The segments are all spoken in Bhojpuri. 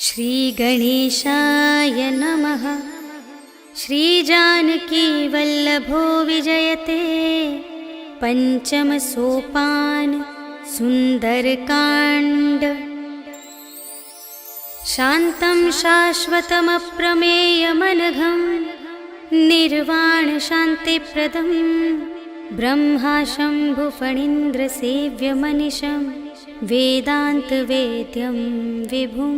श्रीगणेशाय नमः। श्रीजानकी वल्लभो विजयते। पंचम सोपान सुंदरकांड। शान्तं शाश्वतमप्रमेयमनघं निर्वाण शान्तिप्रदं ब्रह्मा शम्भुफणीन्द्रसेव्यमनिशं वेदान्तवेद्यं विभुं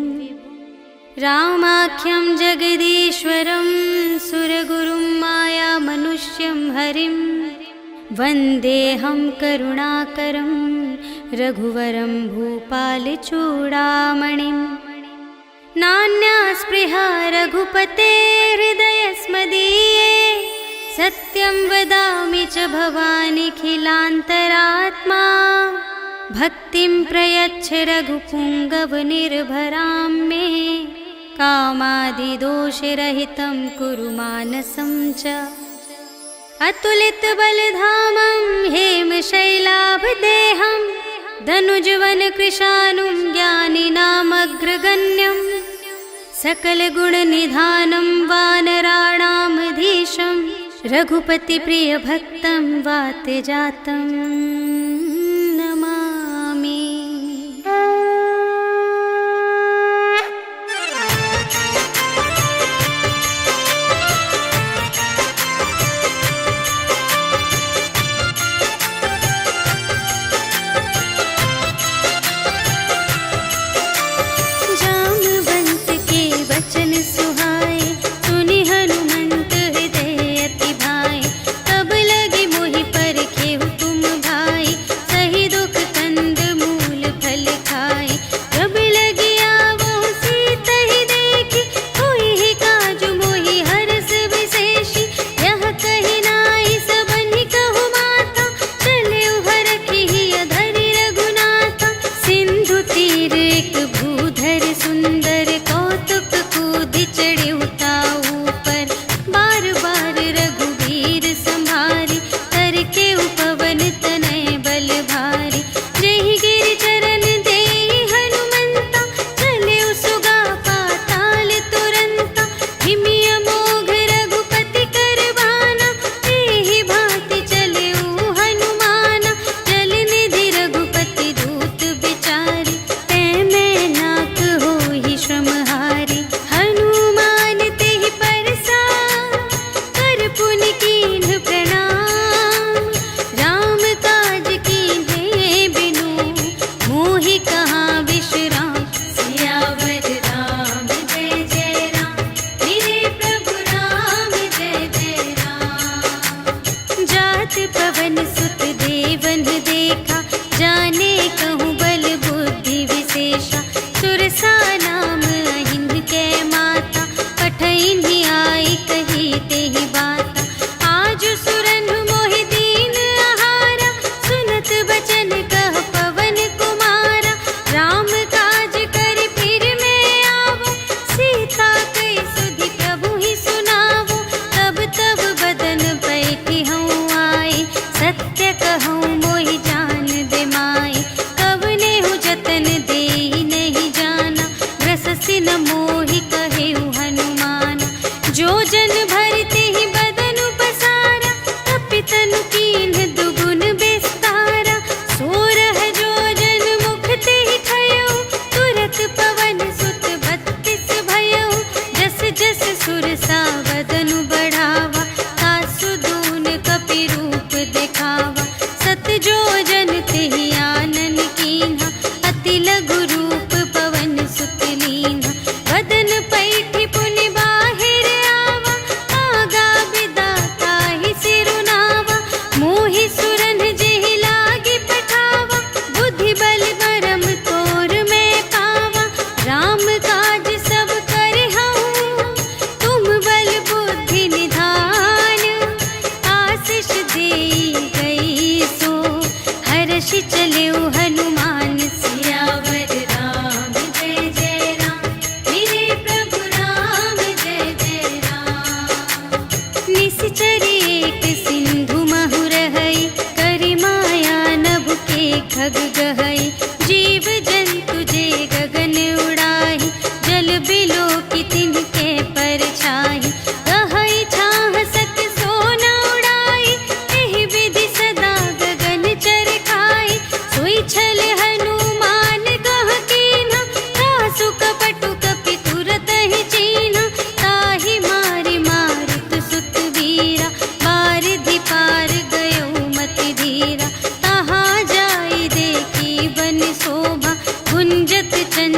रामाख्यं जगदीश्वरं सुरगुरुं मायामनुष्यं हरिं वन्देऽहं करुणाकरं रघुवरं भूपालचूडामणिं। नान्या स्पृहा रघुपते हृदयस्मदीये सत्यं वदामि च भवानिखिलान्तरात्मा। भक्तिं प्रयच्छ रघुपुङ्गवनिर्भरां मे कामादिदोषरहितं कुरु मानसं च। अतुलितबलधामं हेमशैलाभदेहं धनुजवनकृशानुं ज्ञानिनामग्रगण्यं सकलगुणनिधानं वानराणामधीशं रघुपतिप्रियभक्तं वातजातं नमामि।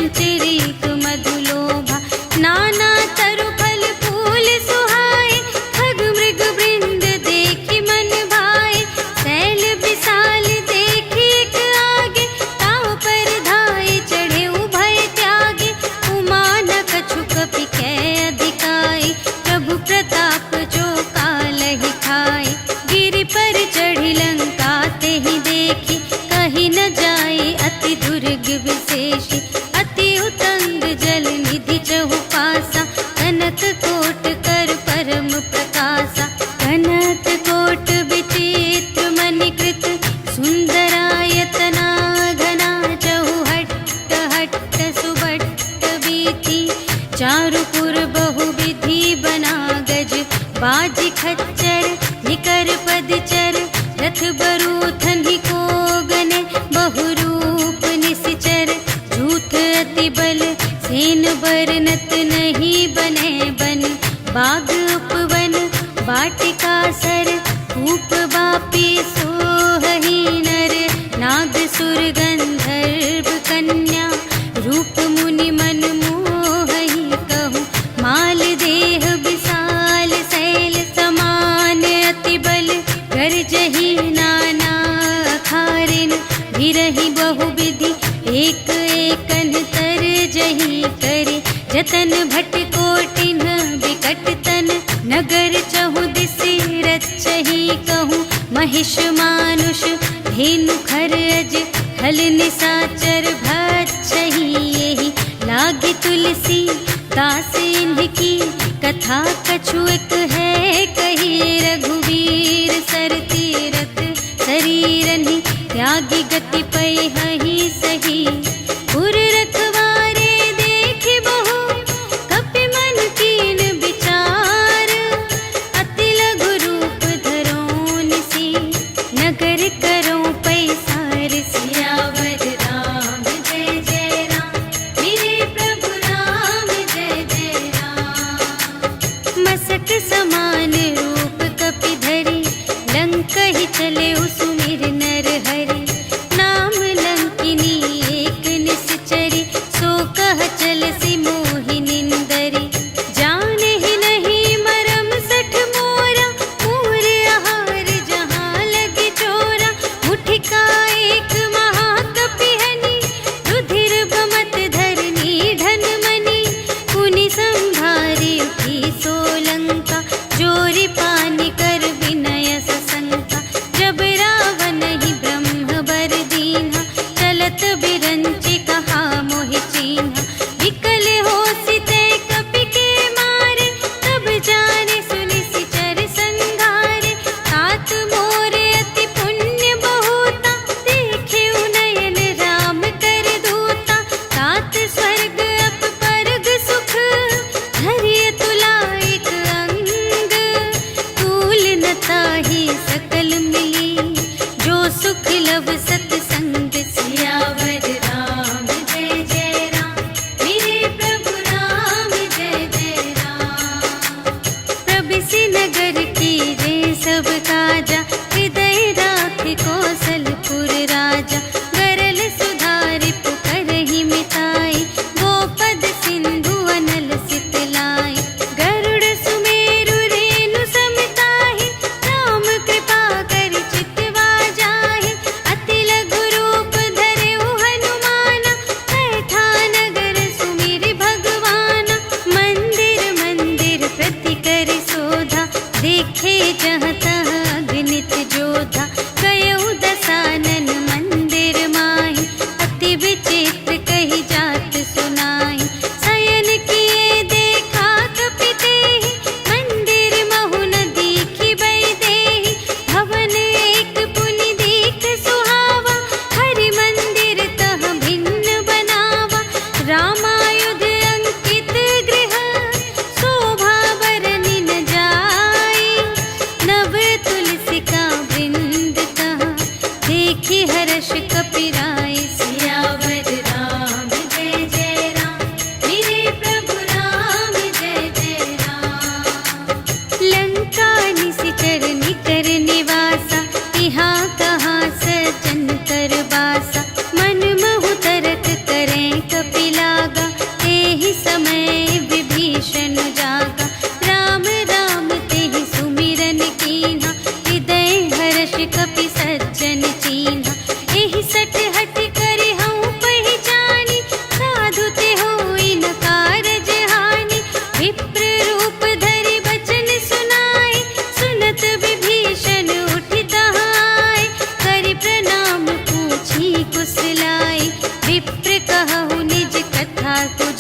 तिरिक मधुलोभा। नाना तरु फल फूल सुहाए, खग मृग वृंद देखी मन भाए। शैल विशाल देखी एक आगे, ताव पर धाये चढ़े उभय त्यागे। उमा न कछु कपि कै अधिकाई, प्रभु प्रताप जो कालहि खाए। गिरि पर चढ़ी लंका तेहि देखी, कही न जाए अति दुर्ग विशेषी। अति उतंग जल निधि चहु पासा, कनक कोट कर परम प्रकाशा। कनक कोट विचित्र मणिकृत, सुंदरायतना घना। चहु हट्ट हट्ट सुबट्ट बीथी, चारुपुर बहुविधि बना गज। बाजी खच्चर निकर पदचर, रथ बरूथन ही को गने। बहुरूप निसिचर झूठ अति बल, सेन बरनत नहीं बने बन। बाग उपवन वाटिका सर, कूप बापी सोहहि नर। नाग सुर गंधर्व कन्या, रूप मुनि मन मोहहि कहूँ। माल देह विशाल शैल समान, अति बल गरजहि नाना अखारिन। भिरहि बहुविधि एक एकन तरजहि करे। जतन भट कोटिन विकट तन, नगर चहु दिसि रचहि कहूँ। महिष मानुष धेनु खरज, हल निसाचर भक्षहि एहि। लागी तुलसी दास इनकी, कथा कछु एक है कही। रघुवीर सर तीरथ शरीरनि, त्यागी गति पैहि सही। पुर रखवारे देखि बहु, कपि मन कीन विचार। अति लघु रूप धरो निसी, नगर करो पैसार। सियावर राम जय जय राम, मेरे प्रभु राम जय जय राम। मसक समान रूप कपि धरि, लंक ही चले सुमिर नर हरि। नाम लंक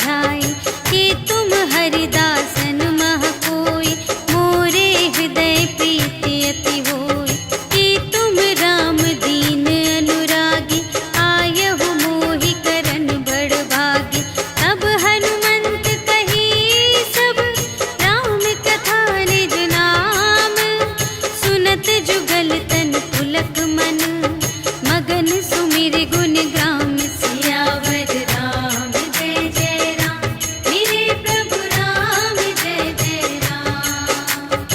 बुझाए, कि तुम हरिदासन मह कोई, मोरे हृदय प्रीति अति होय। कि तुम राम दीन अनुरागी, आयहु मोहि करन बड़ भागी। तब हनुमंत कही सब, राम कथा निज नाम। सुनत जुगल तन पुलक मन, मगन सुमिर गुण ग्राम। सियावर राम जय जय राम, मेरे प्रभु राम जय जय राम।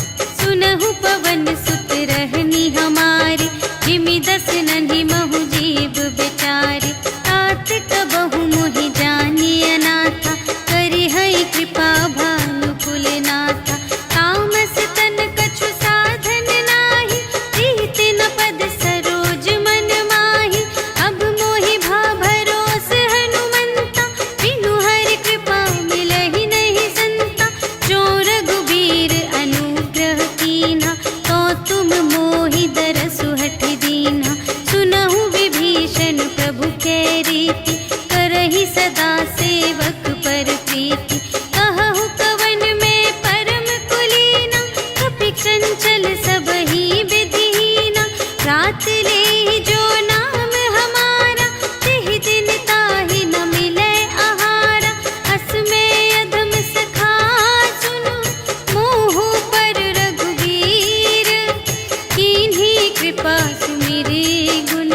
सुनहु पवन सुत रहनी हमारी, जिमि दस नन्ही महु जीव बेचारी। तात कबहु मोहि जानिय नाथा, करिहै कृपा भानु कुलनाथा। तामस तन कछु साधन नाही, प्रीति न पद सरोज मन माही। अब मोहि भा भरोस हनुमंता, बिनु हरि कृपा मिलहि नहीं संता। जो रघुबीर अनुग्रह कीन्हा, तो तुम मोहि दरसु हठि दीन्हा। सुनहु विभीषण प्रभु कै रीति, करहि सदा सेवक पर प्रीति। कहहु कवन में परम कुलीना, कपि चंचल सबहि विधिहीना। रात लेहि जो नाम हमारा, तिहि दिन ताहि न मिलै आहारा। अस में अधम सखा सुनु, मोहु पर रघुबीर। कीन्ही कृपा सुमिरि गुण,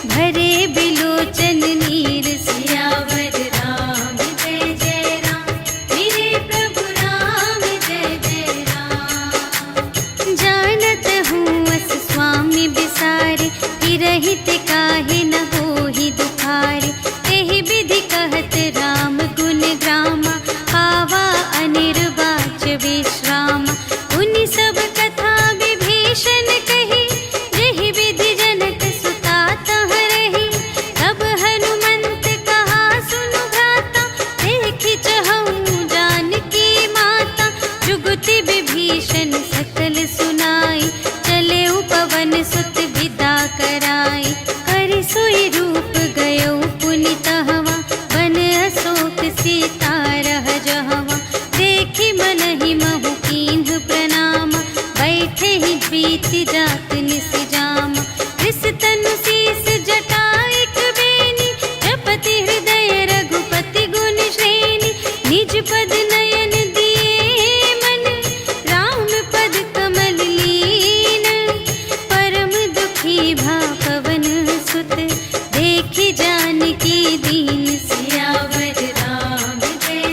भरे बिलोचन नीर। सियावर राम जय जय राम, मेरे प्रभु राम जय जय राम। जानत हूँ अस स्वामी बिसारे, रहित काहे न होहि दुखारे। एहि विधि कहत राम गुण ग्रामा, पावा अनिर्वाच विश्रामा। उनि सब कथा विभीषण कही, जेहि विधि जनक सुता तह रही। तब हनुमंत कहा सुनु भ्राता, देखि चहऊँ जानकी माता। जुगति विभीषण सकल सुनाई, चले पवन सुत विदा कराई। करि सोई रूप गयो पुनि तहवा, बन अशोक सीता रह जहवा। देखि मनहि महु कीन्ह प्रणामा, बैठे ही प्रीति जात निस जामा। कृस तनु शीस जटा एक बेनी, जपति हृदय रघुपति गुण श्रेणी। निज पद नयन दिए मन, राम पद कमल लीन। परम दुखी भा पवन सुत, देखि जानकी दीन। सियावर राम जय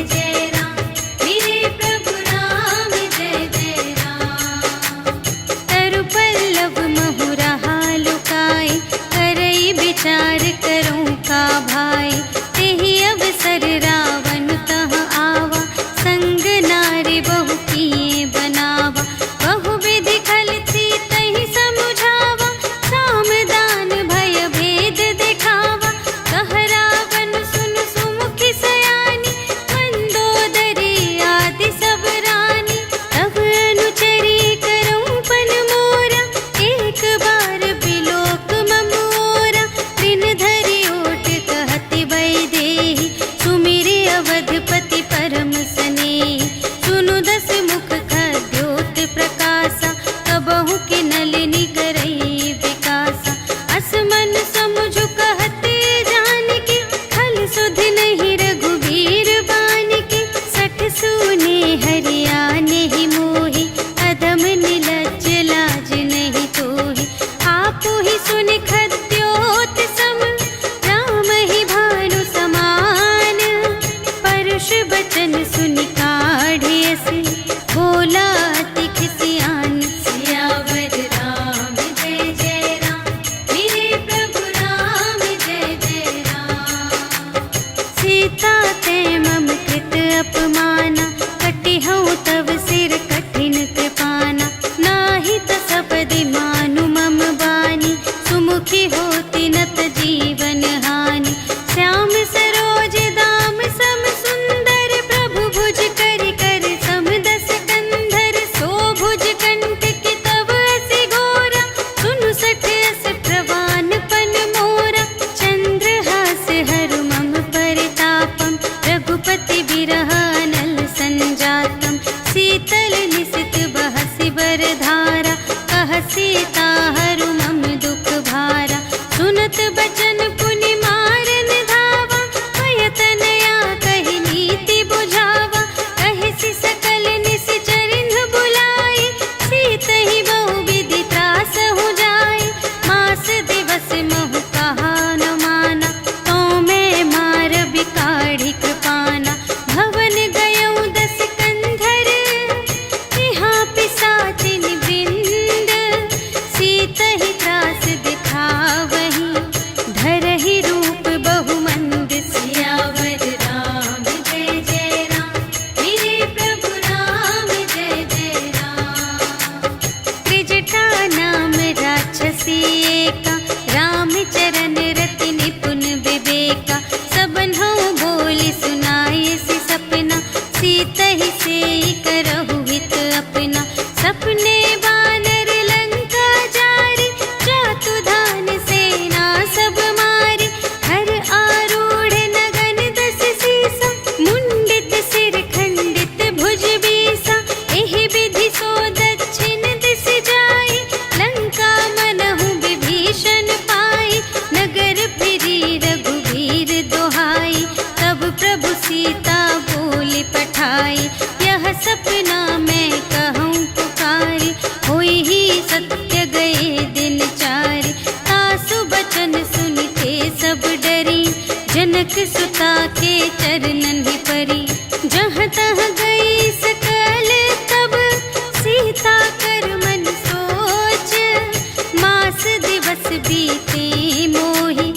विरह अनल संजातम शीतल निशित बहसि बरधारा कह सीता हरु मम दुख भारा सुनत बचन पुनि मारन धावा भयतनया कहि नीति बुझावा कहि सकल निश्चरिन्ह बुलाई सीतहि बहु विधि त्रास हो जाय मास दिवस महु कहा न माना तो मैं मार बिकाढ़ी कृपाना भवन गयौ दस कंधर यहाँ पिसाचिन वृंद सीतहि त्रास दिखावहि धरहि रूप बहुमंद सियावर राम जय जय राम मेरे प्रभु राम जय जय राम त्रिजटा नाम राक्षसी एका रामचरण रति निपुण विवेका सबन्हु बोली सुनायसि सपना सीतहि सेई करहु हित अपना सपने बानर लंका जारी जातु धान सेना सब मारी हर आरूढ़ नगन दस सीसा मुंडित सिर खंडित भुज बीसा एहि विधि सो दक्षिण दिस जाई लंका मनहु विभीषण पाई नगर फिरी रघुवीर दोहाई तब प्रभु सीता बोली पठाई यह सपना मैं कहूँ पुकारी होई ही सत्य गए दिन चारि तासु बचन सुनते सब डरी जनक सुता के चरणन ही परी जहाँ तहाँ गई सकल तब सीता कर मन सोच मास दिवस बीते मोहि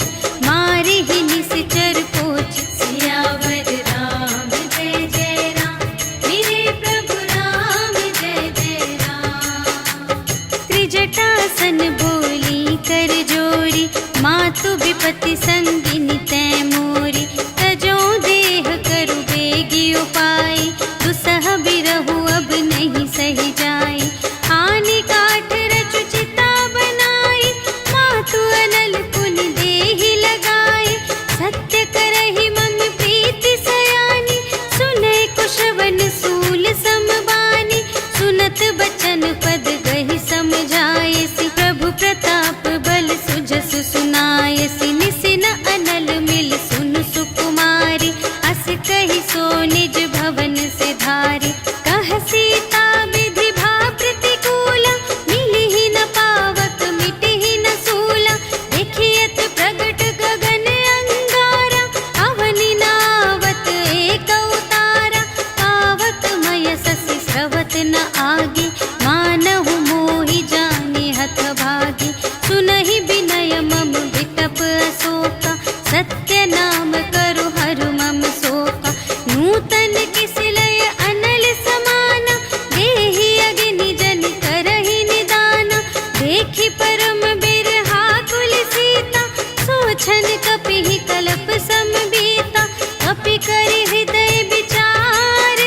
मारे ही निश्चर पोच सियावर राम जय जय राम मेरे प्रभु राम जय जय राम त्रिजटासन बोली कर जोरी मातु विपति संगिनी तै मोरी तजो देह करु बेगी उपाय दुसह बिरहु अब नहीं सही जाय आनी काठ रचु चिता बनाई मातु अनल पुनि देहि लगाई सत्य करहि मम प्रीति सयानी सुनै कुशवन सूल समबानी सुनत बचन पद गहि समझायसि प्रभु प्रताप बल सुजस सुनायसि निसिन अनल मिल सुन सुकुमारी अस कहि सो निज भवन से धारी कह सीता विधि भा प्रतिकूला मिलिहि न पावक मिटिहि न सूला देखियत प्रगट गगन अंगारा अवनि नावत एक अवतारा पावक मय ससि स्रवत न आगे मानहु मोहि जाने हथ भागी सुनहि विनय मम विटप अशोका सत्य नाम करु हरु मम शोका नूतन किस लय अनल समाना देहि अग्नि जन करहि निदाना देखि परम बिरहा कुल सीता सोछन कपिहि कलप समबीता कपि करि हृदय विचार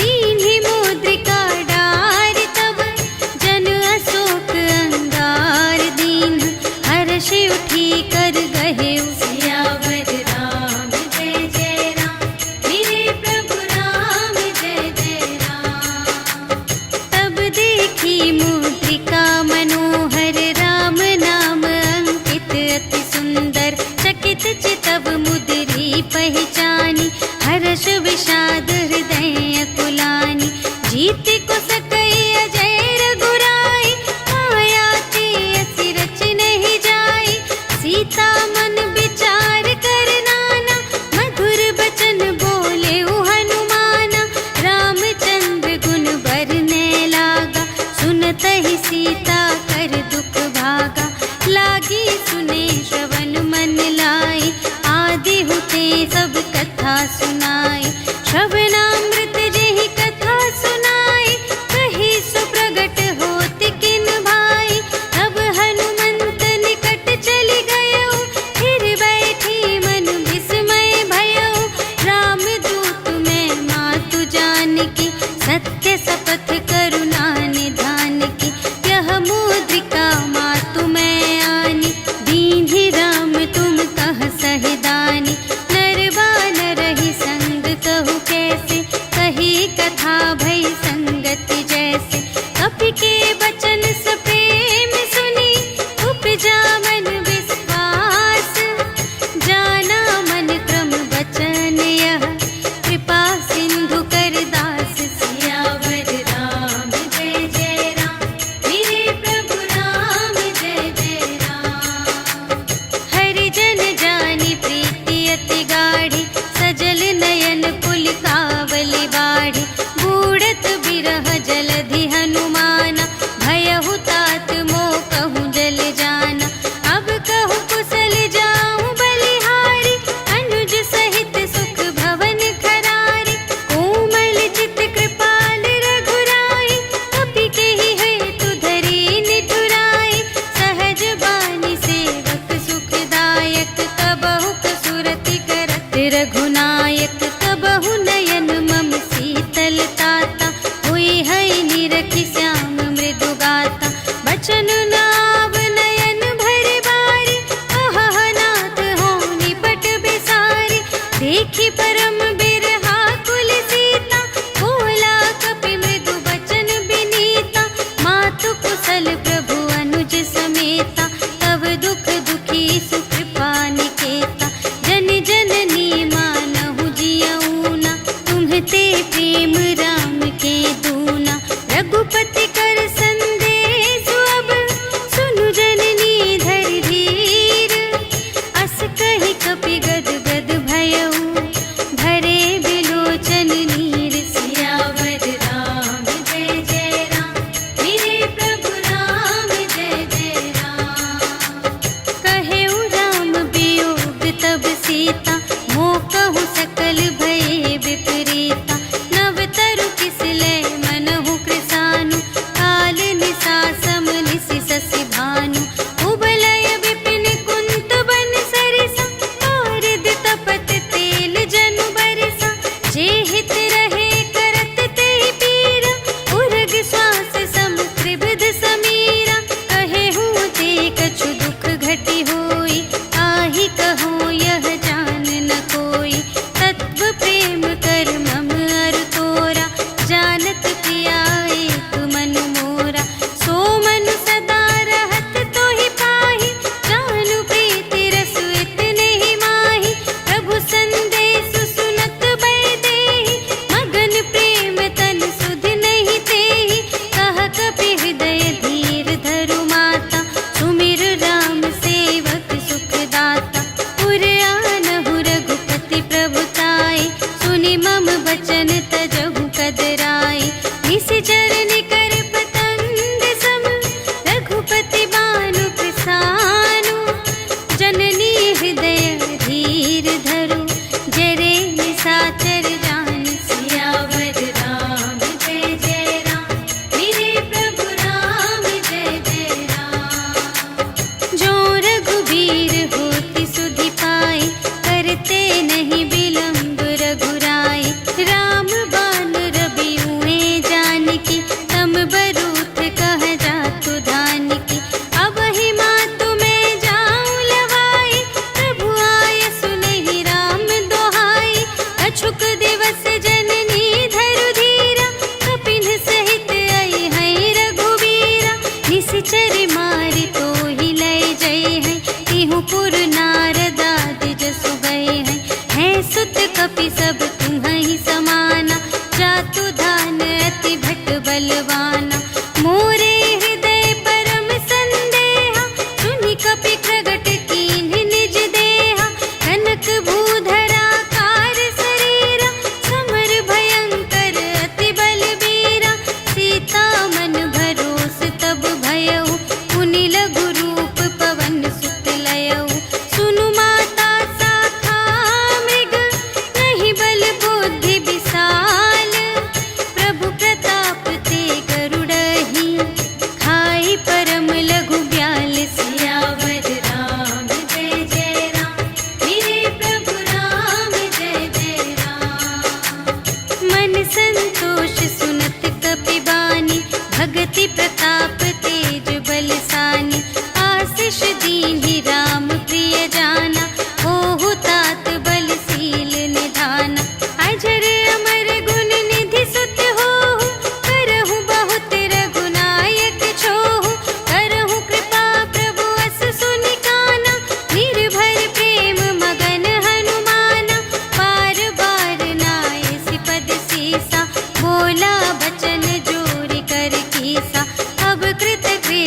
दीन्हि मुद्रिका डारि तब जन अशोक अंगार दीन हर्षि उठी कर गहे सियावर राम जय जय राम मेरे प्रभु राम जय जय राम तब देखी मुद्रिका मनोहर राम नाम अंकित अति सुंदर चकित चितव मुद्री पहचानी हर्ष विषाद हृदय कुलानी जीत को सकई अजय रघुराई माया ते असि रच नहीं जाई सीता मन विचार कर नाना मधुर बचन बोले हनुमाना रामचंद्र गुण बरने लागा सुनत ही सीता कर दुख भागा लागी सुने श्रवण मन लाई आदि हुते सब कथा सुनाई श्रवणामृत जेहि कथा सुनाई कही सुप्रगट होत किन भाई तब हनुमंत निकट चली गयो फिर बैठी मन विस्मय भयो राम दूत में मातु जानकी सत्य शपथ करुणा निधान की यह मुद्रिका मातु में आनी दीन्हि राम तुम कह सहिदानी नरवा नरहि संग कहु के प्रेम राम के दूना। रघुपति कर संदेश अब सुनु जननी धर धीर। अस कहि कपि गद गद भयउ भरे बिलोचन नीर। सियावर राम जय जय राम, मेरे प्रभु राम जय जय राम। कहेउ राम वियोग तब सीता, मोह कहु सकल भये विपरीता। नव तरु किस लय मनहु कृसानु, काल निसा सम निसि ससि भानु। उबलय विपिन कुंत बन सरिसा, पारद तपत तेल जनु बरसा। जे हित रहे करत तेहि पीरा, उरग श्वास सम त्रिविध समीरा। कहेहु ते कछु दुख घटी होई, आहि कहो यह जान न कोई। तत्व प्रेम कर मम अरु तोरा, जानत पिया एक मन मोरा। सो मन सदा रहत तोहि पाहि, जानु प्रीति रसु इतने ही माहि। प्रभु संदेश सुनत बै देहि, मगन प्रेम तन सुध नहीं तेहि। कह कपि हृदय धीर धरु माता, सुमिर राम सेवक सुख दाता। उर आनहु रघुपति प्रभुताई, सुनि मम बचन तजहु कदराई। निशिचर निकर पतंग सम, रघुपति बानु कृसानु। जननी हृदय धीर धरु, जरे निसाचर जान। सियावर राम जय जय राम, मेरे प्रभु राम जय जय राम। जो रघुबीर होति सुधि पाई, करते नहीं विलंब रघुराई। राम बान रवि हुए जानकी, तम बरूथ कह जातु धानिकी। अब ही मातु मैं जाऊं लवाई, प्रभु आय सुनहि राम दोहाई। अछुक दिवस जननी धरु धीरा, कपिन सहित आई हैं रघुवीरा। निशिचर मारि तोहि लय जय हैं, तिहु पुर नारद आदि जसु गए हैं। हैं सुत कपि सब तुम्हि समाना, जातु धान अति भट बलवाना। मोरे हृदय परम संदेहा, सुनि कपि प्रगट कीन्ह निज देहा। कनक भूधरा कार शरीरा, समर भयंकर अति बलबीरा। सीता मन भरोस तब भयउ, पुनि लघु रूप पवन सुत लयउ। सुनु माता शाखा मृग, नहीं बल बुद्धि विशाल। प्रभु प्रताप ते गरुड़हि, खाई परम लघु ब्याल। सियावर राम जय जय राम, मेरे प्रभु राम जय जय राम। मन संतोष सुनत कपि बानी, भगति प्रताप तेज बलसानी। आशीष दीन्हि राम प्रिय जाना, होहु तात बलशील निधाना। अजर अमर गुण निधि सुत होहु, करहु बहुत रघुनायक छोहु। करहु कृपा प्रभु अस सुनि काना, निर्भर प्रेम मगन हनुमाना। बार बार नाय सिपद सीसा, बोला बचन जोरि कर कीसा। अब कृत कृ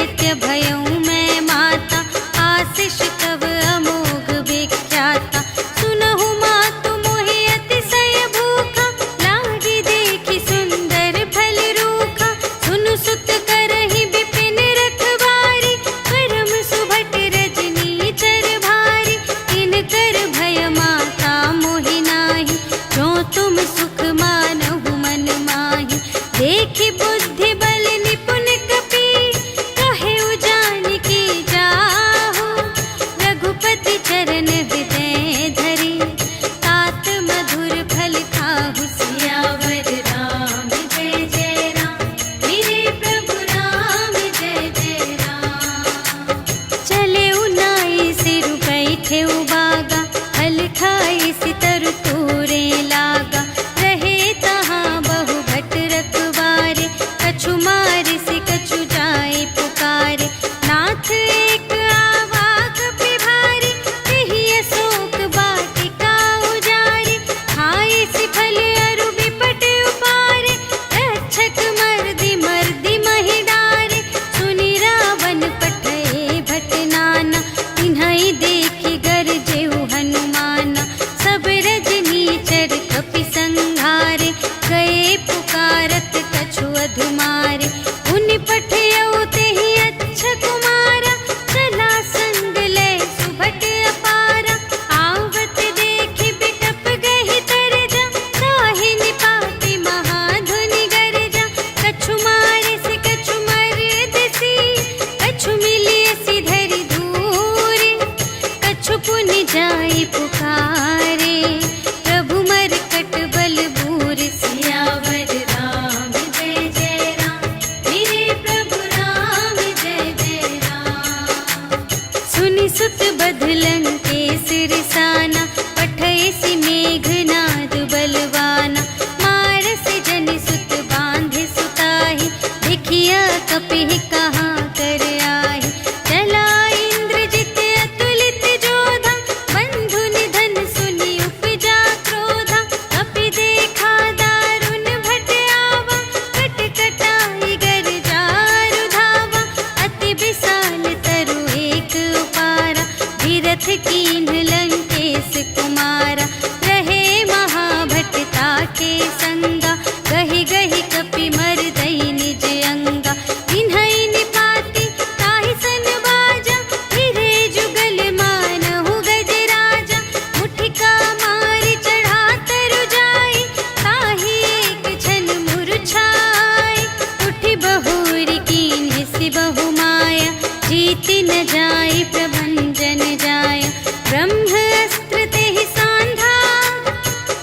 न जाय प्रभंजन जाय। ब्रह्म अस्त्र तेहि सांधा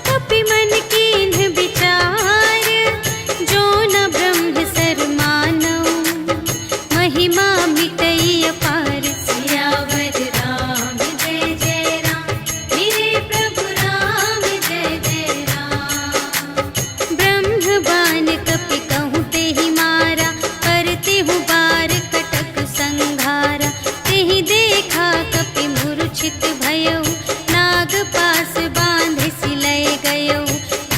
कपि मन कीन्ह विचार। जो न ब्रह्म सर मानव महिमा मिटई अपार। सियावर राम जय जय राम, मेरे प्रभु राम जय जय राम। ब्रह्म बाण कपि कहूँ तेहि मारा, करते हूँ बार कटक संघारा। तेहि देखा कपि मूर्छित भयउ, नाग पास बांधे सिलय गयउ।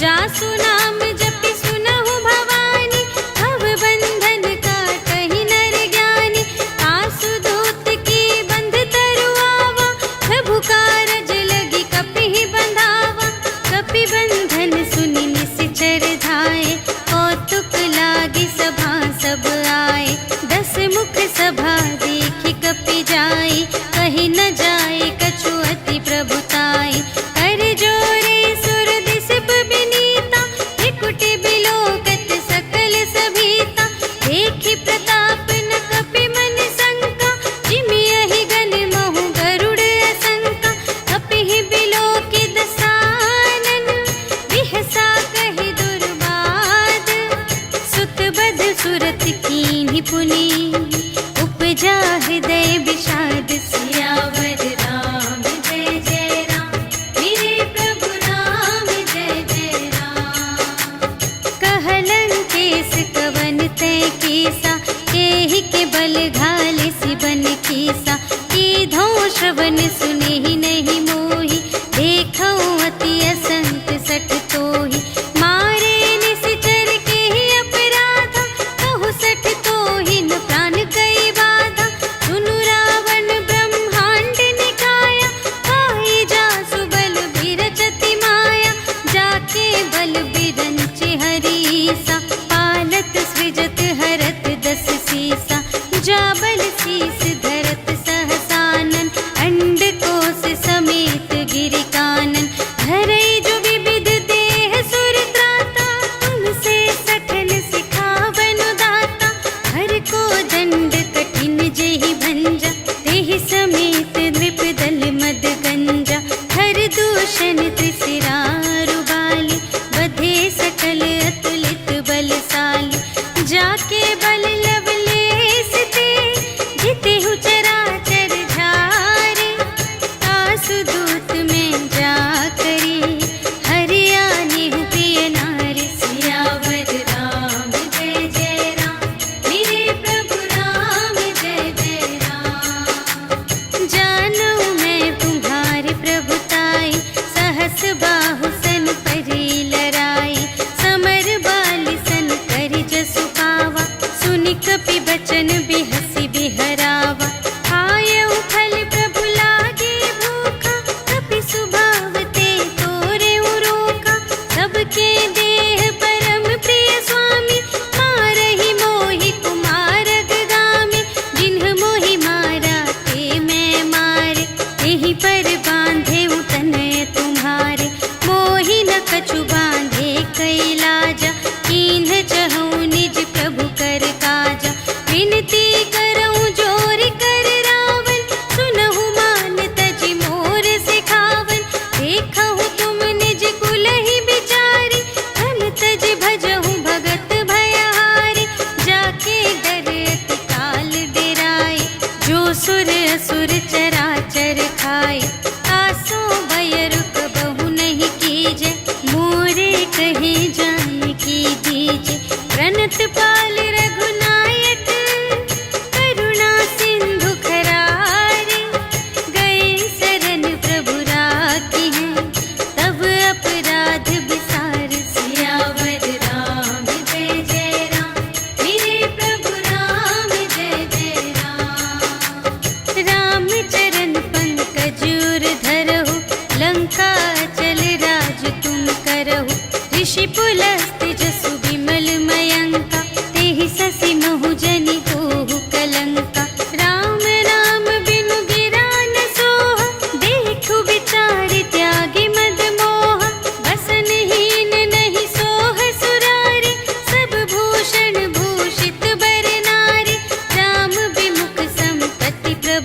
जासु नाम जपि सुनहु भवानी, भव बंधन काटहि नर ज्ञानी। आसु दूत की बंध तरुआवा, प्रभु कारज लगी कपि बंधावा। कपि बंधन सुनि निश्चर धाय, कौतुक लागी सभा सब आए। 10 मुख सभा देखि कपि जाय, कहि न जाय कछु अति प्रभुताई। कर जोरे सुर दिसप बिनीता, त्रिकुटि बिलोकत सकल सभीता। देखि प्रताप न कपि मन शंका, जिमियहि गन महु गरुड़ असंका। कपिहि बिलोकि दसानन, बिहसा कहि दुर्बाद। सुत बध सुरत कीन्हि पुनि, उपजा हृदय विषाद। सियावर राम जय जय राम, मेरे प्रभु राम जय जय राम। कहलंकेश कवन तै कीसा, एहि के बल घाले सिबन कीसा। कीधौ श्रवण सुनेहि नहीं मोहि, देखौ अति असंत सठ तोहि। मारे निश्चर केहि अपराधा, कहु सठ तोहि न प्राण कई बाधा। सुनु रावण ब्रह्मांड निकाया, पाई जासु बल बिरचति माया। जाके बल बिरंच हरीसा, पालत सृजत हरत 10 सीसा। जा बल शीस धरत सहसानन, अंड कोश समेत गिरि कानन। धरई जो विविध देह सुर त्राता, तुमसे सठन सिखावन दाता। हर को दंड कठिन जेहि भंजा, तेहि समेत नृप दल मद गंजा। हर दूषण त्रिशिरारु बाली, बधे सकल अतुलित बलशाली। जाके बल लवलेश ते, जितेहु चराचर झारे। आसु दूत में जा करी, हरियानेहु प्रिय नारी। सियावर राम जय जय राम, मेरे प्रभु राम जय जय राम। जानू मैं तुम्हारे प्रभुताई, सहस बाहु सन परी लराई। समर बाली सन करि जसु पावा, सुनि कपि बचन बिहसि बिहरावा। आयउ फल प्रभु लागे भूखा, कपि सुभाव ते तोरेउ रोका। सबके देह परम प्रिय स्वामी, मारहि मोहि कुमारग गामी। जिन्ह मोहि मारा ते मैं मारे, तेहि पर बांधे तनय तुम्हारे। मोहि न कछु बांधे कैलाजा, कीन्ह चहु निज प्रभु कर काजा। विनती करऊँ जोर कर रावण, सुनहु मान तजि मोर सिखावन। देखहु तुम निज कुलहि बिचारी, धन तजि भजहु भगत भयहारी। जाके डर अति काल डेराए, जो सुर असुर चराचर खाए। आसो भय रुक बहु नहीं कीजे, मोरे कहे जाय की दीजे। प्रणत पाल रघुनायक, करुणा सिंधु खरारे। गए शरण प्रभु राखी हैं, तब अपराध बिसार। सियावर राम जय जय राम, मेरे प्रभु राम जय जय राम। राम चरण पंकज उर धरहु, लंका चल राज तुम करहु। ऋषि पुलस्त्य जसु विमल मयंका, तेहि ससि महु जनि होहु कलंका। राम नाम बिनु गिरा न सोहा, देखु विचार त्यागी मद मोहा। बसनहीन नहीं सोह सुरारी, सब भूषण भूषित बर नारी। राम विमुख संपत्ति प्रभु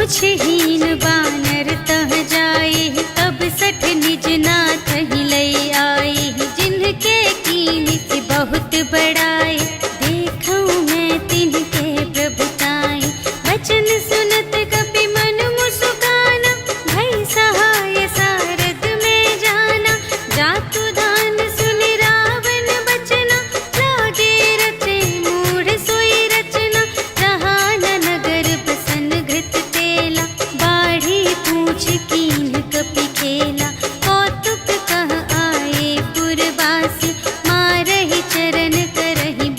पूछहीन बानर तह जाए, तब सठ निज नाथ ही लई आए। जिनके कीनी से बहुत बड़ाए, देखऊं मैं तिनके प्रभुताई। वचन सुनत कपि मन मुस्काना, भई सहाय सारद में जाना। जातु दान सुनि रावण बचना, लागे रचे मूढ़ सोई रचना। जहाँ न नगर बसन घृत तेला, बाढ़ी पूछ कीन कपि खेला। कौतुक कह आए पुरवासी, मारहि चरण करहि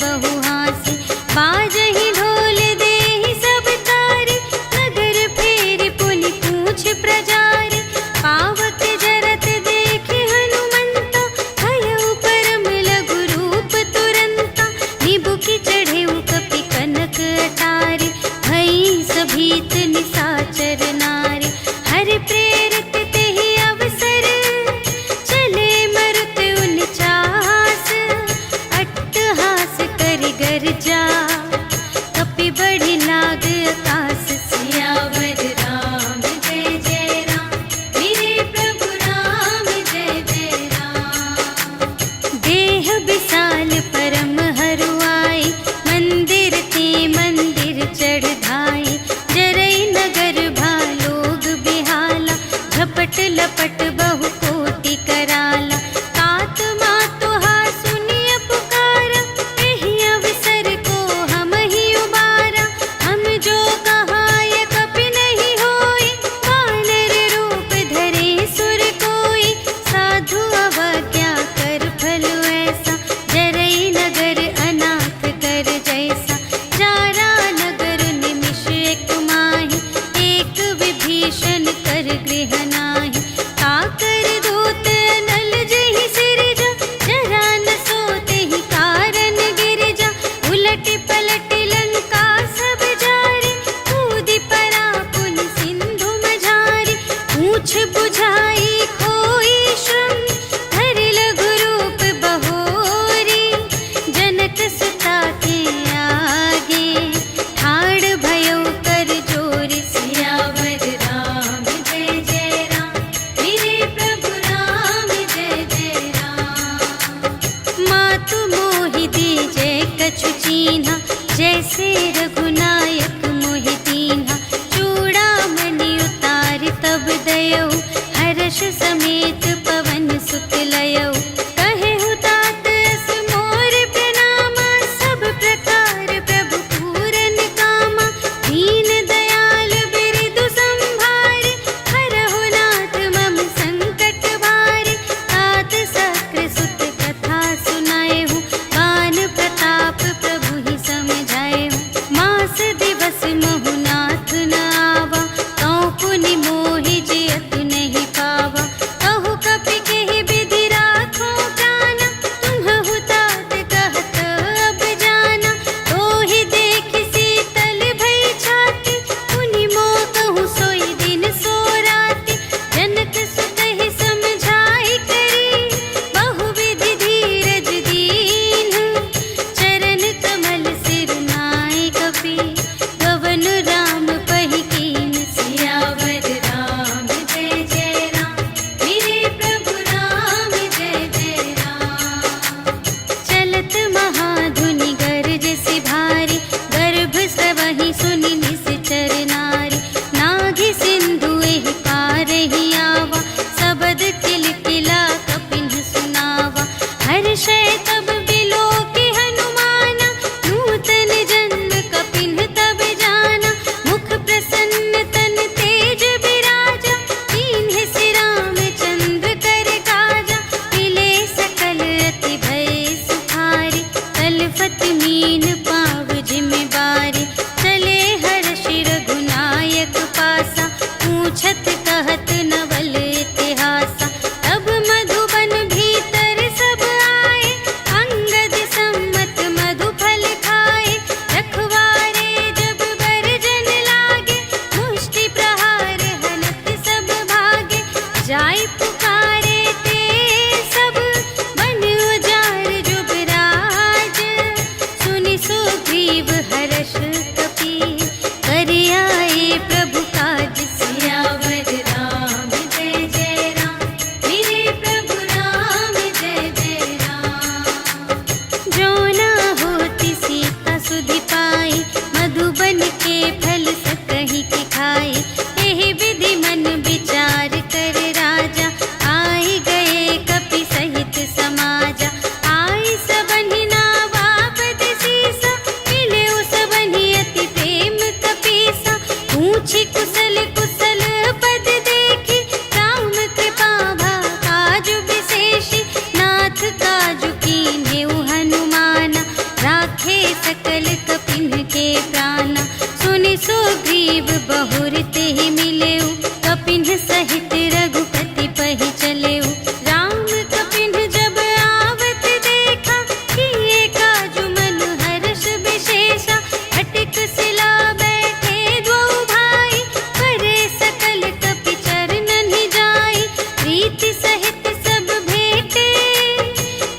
कुशल कुशल पद देखी, राम कृपा भा काजु विशेषी, नाथ काजु कीन्हेउ हनुमाना, राखे सकल कपिन के प्राणा। सुनि सुग्रीव बहुर तेहि मिलेउ, कपिन सहित रघुपति पहि चलेउ। राम कपिन जब आवत देखा, किए काजु मन हर्ष विशेषा, अटिक शिला बैठे द्वौ भाई, करे सकल कपि चरणन जाई। प्रीति सहित सब भेटे,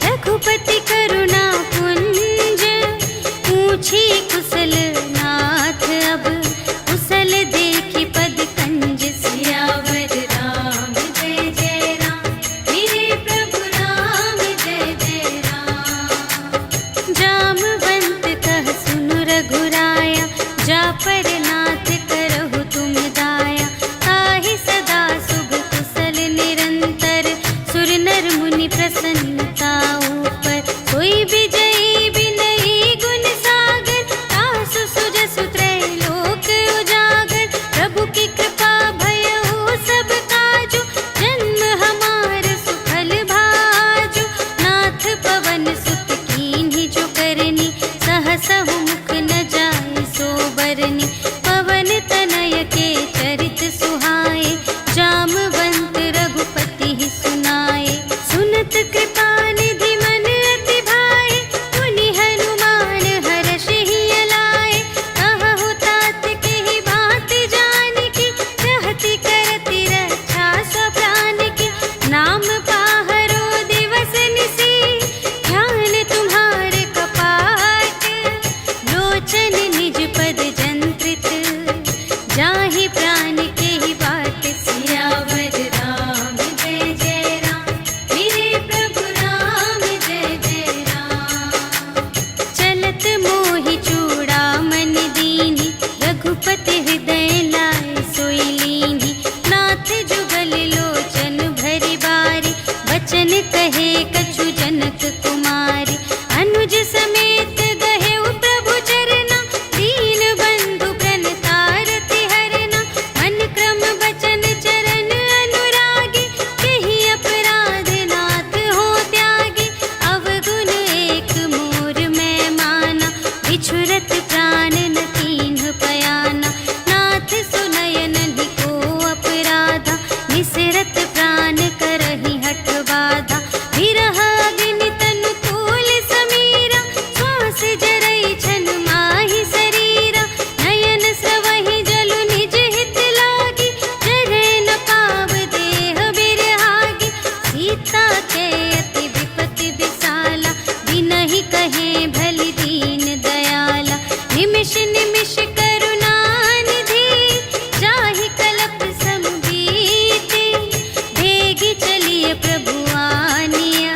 रघुपति करुणा पुंज, पूछी कुशल नाथ अब, कुशल देखी पद कंज। सियावर राम जय जय राम, मेरे प्रभु राम जय जय राम। जामवंत कह सुनु रघुराया, जा पर नाथ करहु तुम दाया। ताहि सदा शुभ कुशल निरंतर, सुर नर मुनि प्रसन्नता ऊपर। सोई विजयी विनयी गुण सागर, तासु सुजसु त्रैलोक उजागर। प्रभु की कृपा भयउ सब काजु, जन्म हमार सुफल भाजु। नाथ पवन सुत कीन्ही जो करनी, सहसहु मुख न जाय सो बरनी। पवन तनय के चरित सुहाए, जामवंत रघुपति ही सुनाए। सुनत कृपा निधि मन अति भाए, मुनि हनुमान हर्षहि अलाए। कहु तात केहि बात जानकी, रहति करति रक्षा सब प्राण की। नाम पाहरो दिवस निसी, ध्यान तुम्हारे कपाट। लोचन निज पद जंत्रित, जाहि प्राण केहि बाट। सियावर राम जय जय राम, मेरे प्रभु राम जय जय राम। चलत मोहि चूड़ामणि दीन्हि, रघुपति हृदय लाय सोई लीन्हि। नाथ जुगल लोचन भरि बारी, बचन कहे कछु जनक कुमारी। अनुज समेत गहेउ प्रभु चरना, दीन बंधु प्रणतारति हरना। मन क्रम बचन चरण अनुरागी, केहि अपराध नाथ हो त्यागी। अवगुण एक मोर मैं माना, बिछुरत प्राण न कीन्ह पयाना। नाथ सुनयन को अपराधा, निसरत प्राण करहि हठ बाधा। विरह अग्नि तनु तूल समीरा, श्वास जरई छन माहि शरीरा। नयन स्रवहि जलु निज हित लागी, जरै न पाव देह बिरहागी। सीता के अति विपति विसाला, बिनहि कहे भलि दीन दयाला। निमिष निमिष करुणा निधि, जाहि कलप सम बीति। भेगी चलिए प्रभु आनिया,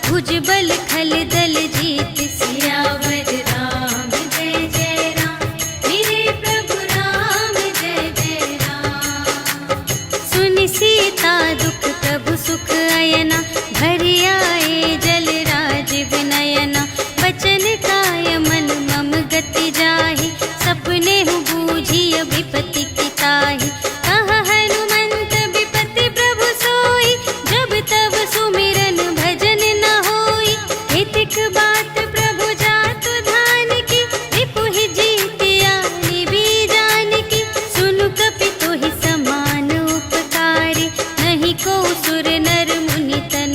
भुजबल खल दल जीत। सियावर राम जय जय राम, मेरे प्रभु राम जय जय राम। सुनि सीता दुख प्रभु सुख अयना, भरि आए जल राज विनयना। बचन काय मन मम गति जाहि, सपने हु बूझिय विपति की ताहि। कहा हनुमंत विपति प्रभु सोई, जब तब सुमिरन भजन न होई। हितिक बात प्रभु जातु धान की, रिपुहि जीतिया निबी जानकी। सुनु कपि तोहि समान उपकारी, नहीं को सुर नर मुनि तन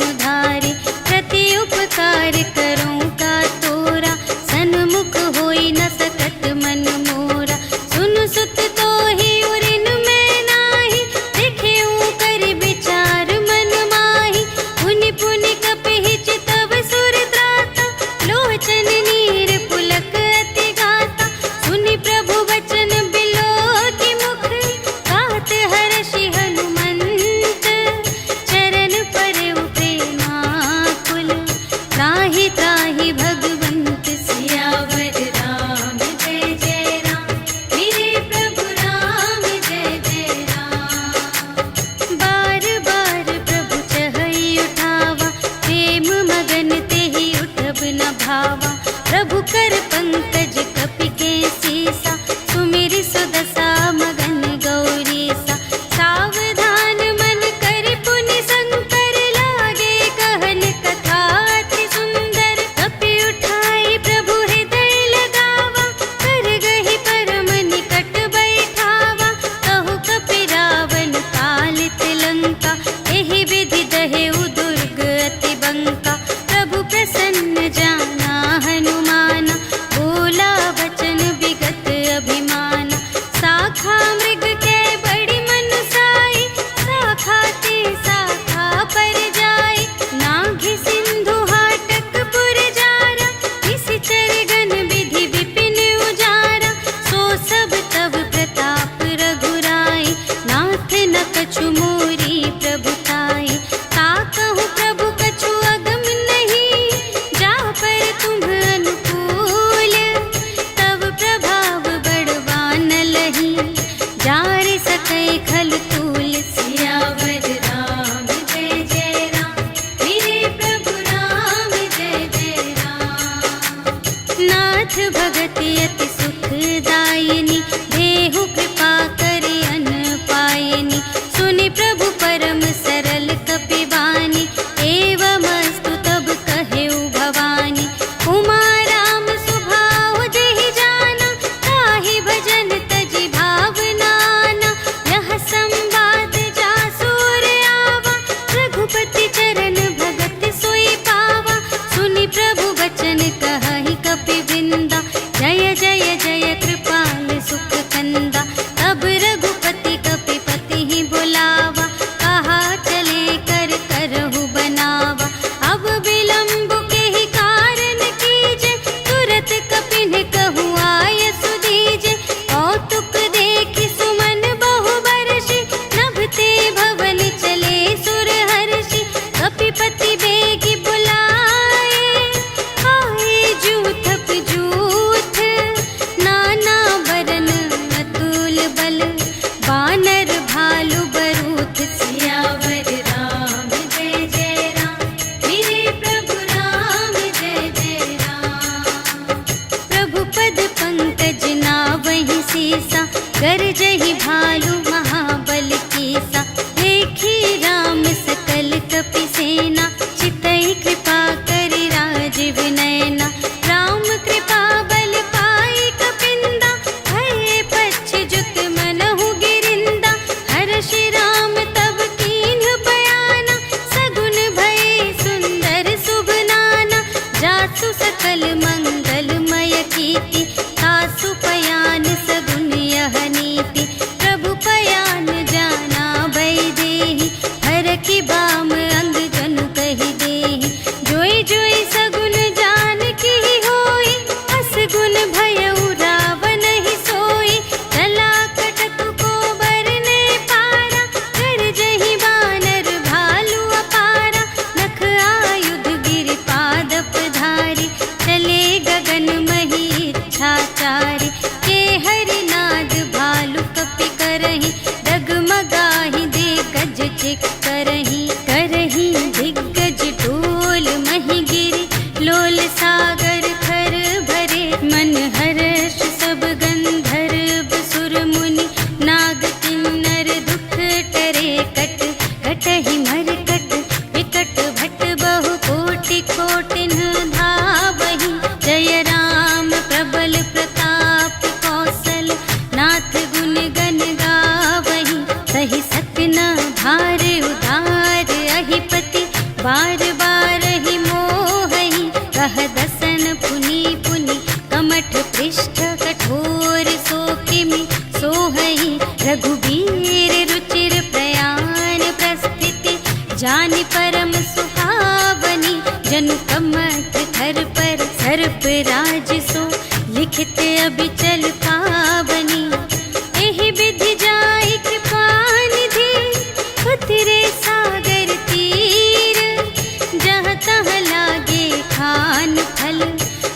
रघुबीर रुचिर प्रयाण प्रस्थिति, जानि परम सुहावनी। जनु कमठ धर पर सर्प राज सो, लिखित अबिचल पावनी। एहि विधि जाहि कृपा निधि, उतरे सागर तीर। जहाँ तहाँ लागे खान फल,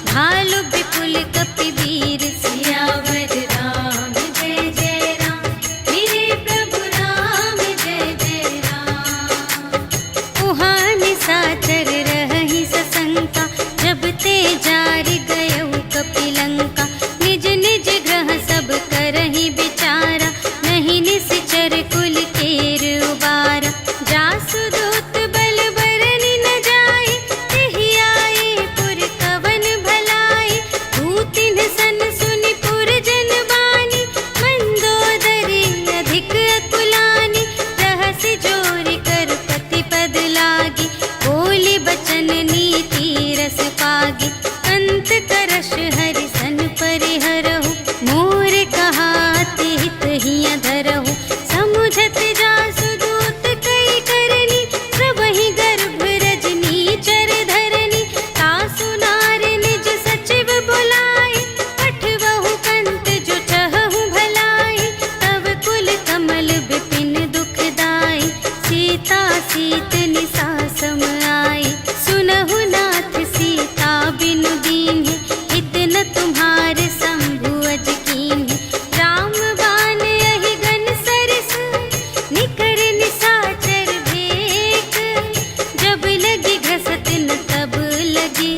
भालु विपुल कपिवीर। सियावर राम जय जय राम, मेरे प्रभु राम जय जय राम। उहाँ निशाचर रहहि सशंका, जब ते जारि गयउ कपिलंका। निज निज ग्रह सब करहि विचारा, नहीं निश्चर कुल केर उबारा। जासु दूत बल बरनि न जाए, तेहि आए पुर कवन भलाई। दूतिन सन सुनि पुर जन बानी, मंदोदरी अधिक अकुलानी। रहसि जोरि कर पति पद लागी, बोली बचन नीति रस पागी। अंत करश हरि सन परिहरहु, मोर कहाति हित हिया धरहु। समुझत जासु दूत कई करनी, प्रभहि गर्भ रजनी चर धरनी। तासु नार निज सचिव बुलाए, पठवहु कंत जो चहहु भलाई। तब कुल कमल विपिन दुखदाई, सीता सीत निसा सम आई। सुनहु नाथ सीता बिनु दीन्हि, हित न तुम्हारे शंभु अज कीन्हि। राम बाण यहि गन सरस, निकर निशाचर भेक। जब लगी घसत न तब लगी,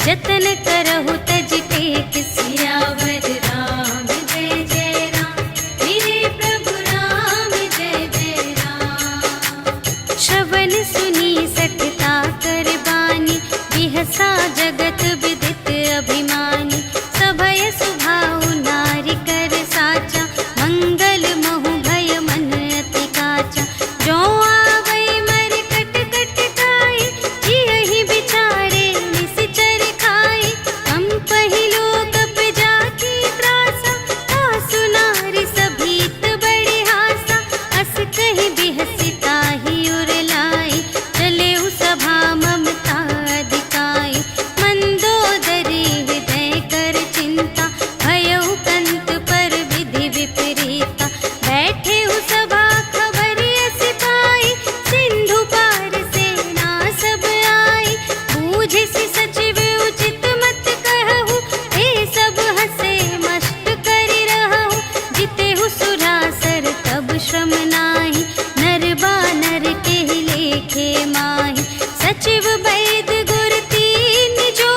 जतन करहु तज टेक। सियावर राम जय जय राम, मेरे प्रभु राम जय जय राम। श्रवण सुनी सठता कर बानी, बिहसा जगत विदित अभिमानी। सभय सुभाउ नारी कर साचा, मंगल महु भय मन अति काचा। जो आवै मर कट कट काई, जियहि बिचारे निश्चर खाई। हम पहिलो कप जाकी त्रासा, तासु नारी सभीत बड़े हासा। अस कहि बिहसि ताहि उर लाई, चले उ सभा ममता अधिकाई। मंदोदरी हृदय कर चिंता, भयउ कंत पर विधि विपरीता। बैठे उ सभा खबरिय सिपाही, सिंधु पार सेना सब आई। बूझिसि सचिव उचित मत कहु, हे सब हसे मस्त करि रहु। जितेहु सुरासर तब श्रम नाही, नर बानर केहि लेखे माहि। सचिव वैद गुर तीन जो,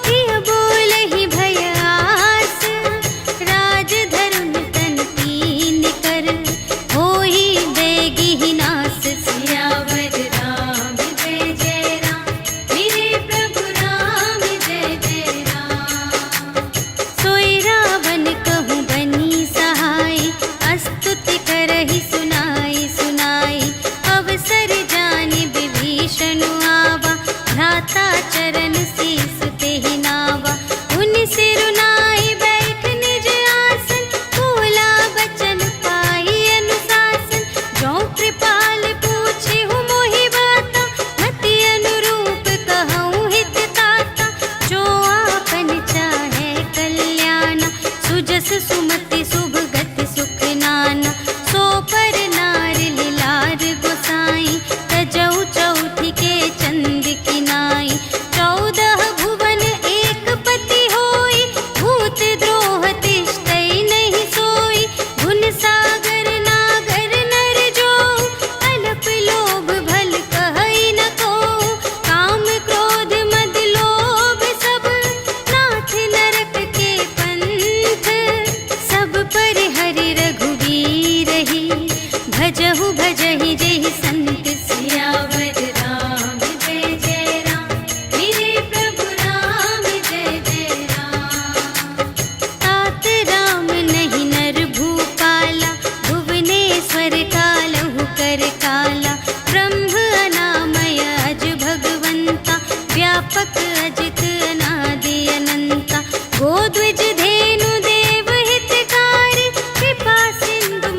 प्रिय बोलहि भय आस। राज धरुन तन तीन कर, होहि बेगिहि नास। सियावर राम जय जय राम, मेरे प्रभु राम जय जय राम। सोई रावण कहूँ बनी सहाय, स्तुति करहि सुनाई सुनाई। अवसर जानि विभीषण आवा, भ्राता चरण शीस तेहि नावा। उनि सिरुनाई बैठ निज आसन, बोला बचन पाई अनुशासन। जो कृपाल पूछिहु मोहि बाता, मति अनुरूप कहूँ हित ताता। जो आपन चाहे कल्याण, सुजस सुमति शुभ गति सुख नाना। सो पर नार लिलार गोसाई, तजौ चौथि के चंद किनाई। 14 भुवन एक पति होई, भूत द्रोह तिष्ठै नहीं सोई। गुण सागर नागर नर जो, अल्प लोभ भल कहै न कोउ। काम क्रोध मद लोभ सब, नाथ नरक के पंथ। सब पर हरि रघुवीर ही, भजहु भजहि जेहि संत। सियावर राम जय जय राम, मेरे प्रभु राम जय जय राम। तात राम नहीं नर भूपाला, भुवनेश्वर कालहु कर काला। ब्रह्म अनामय अज भगवंता, व्यापक अजित अनादि अनंता। गोद्विज धेनु देव हितकारी, कृपा सिंधु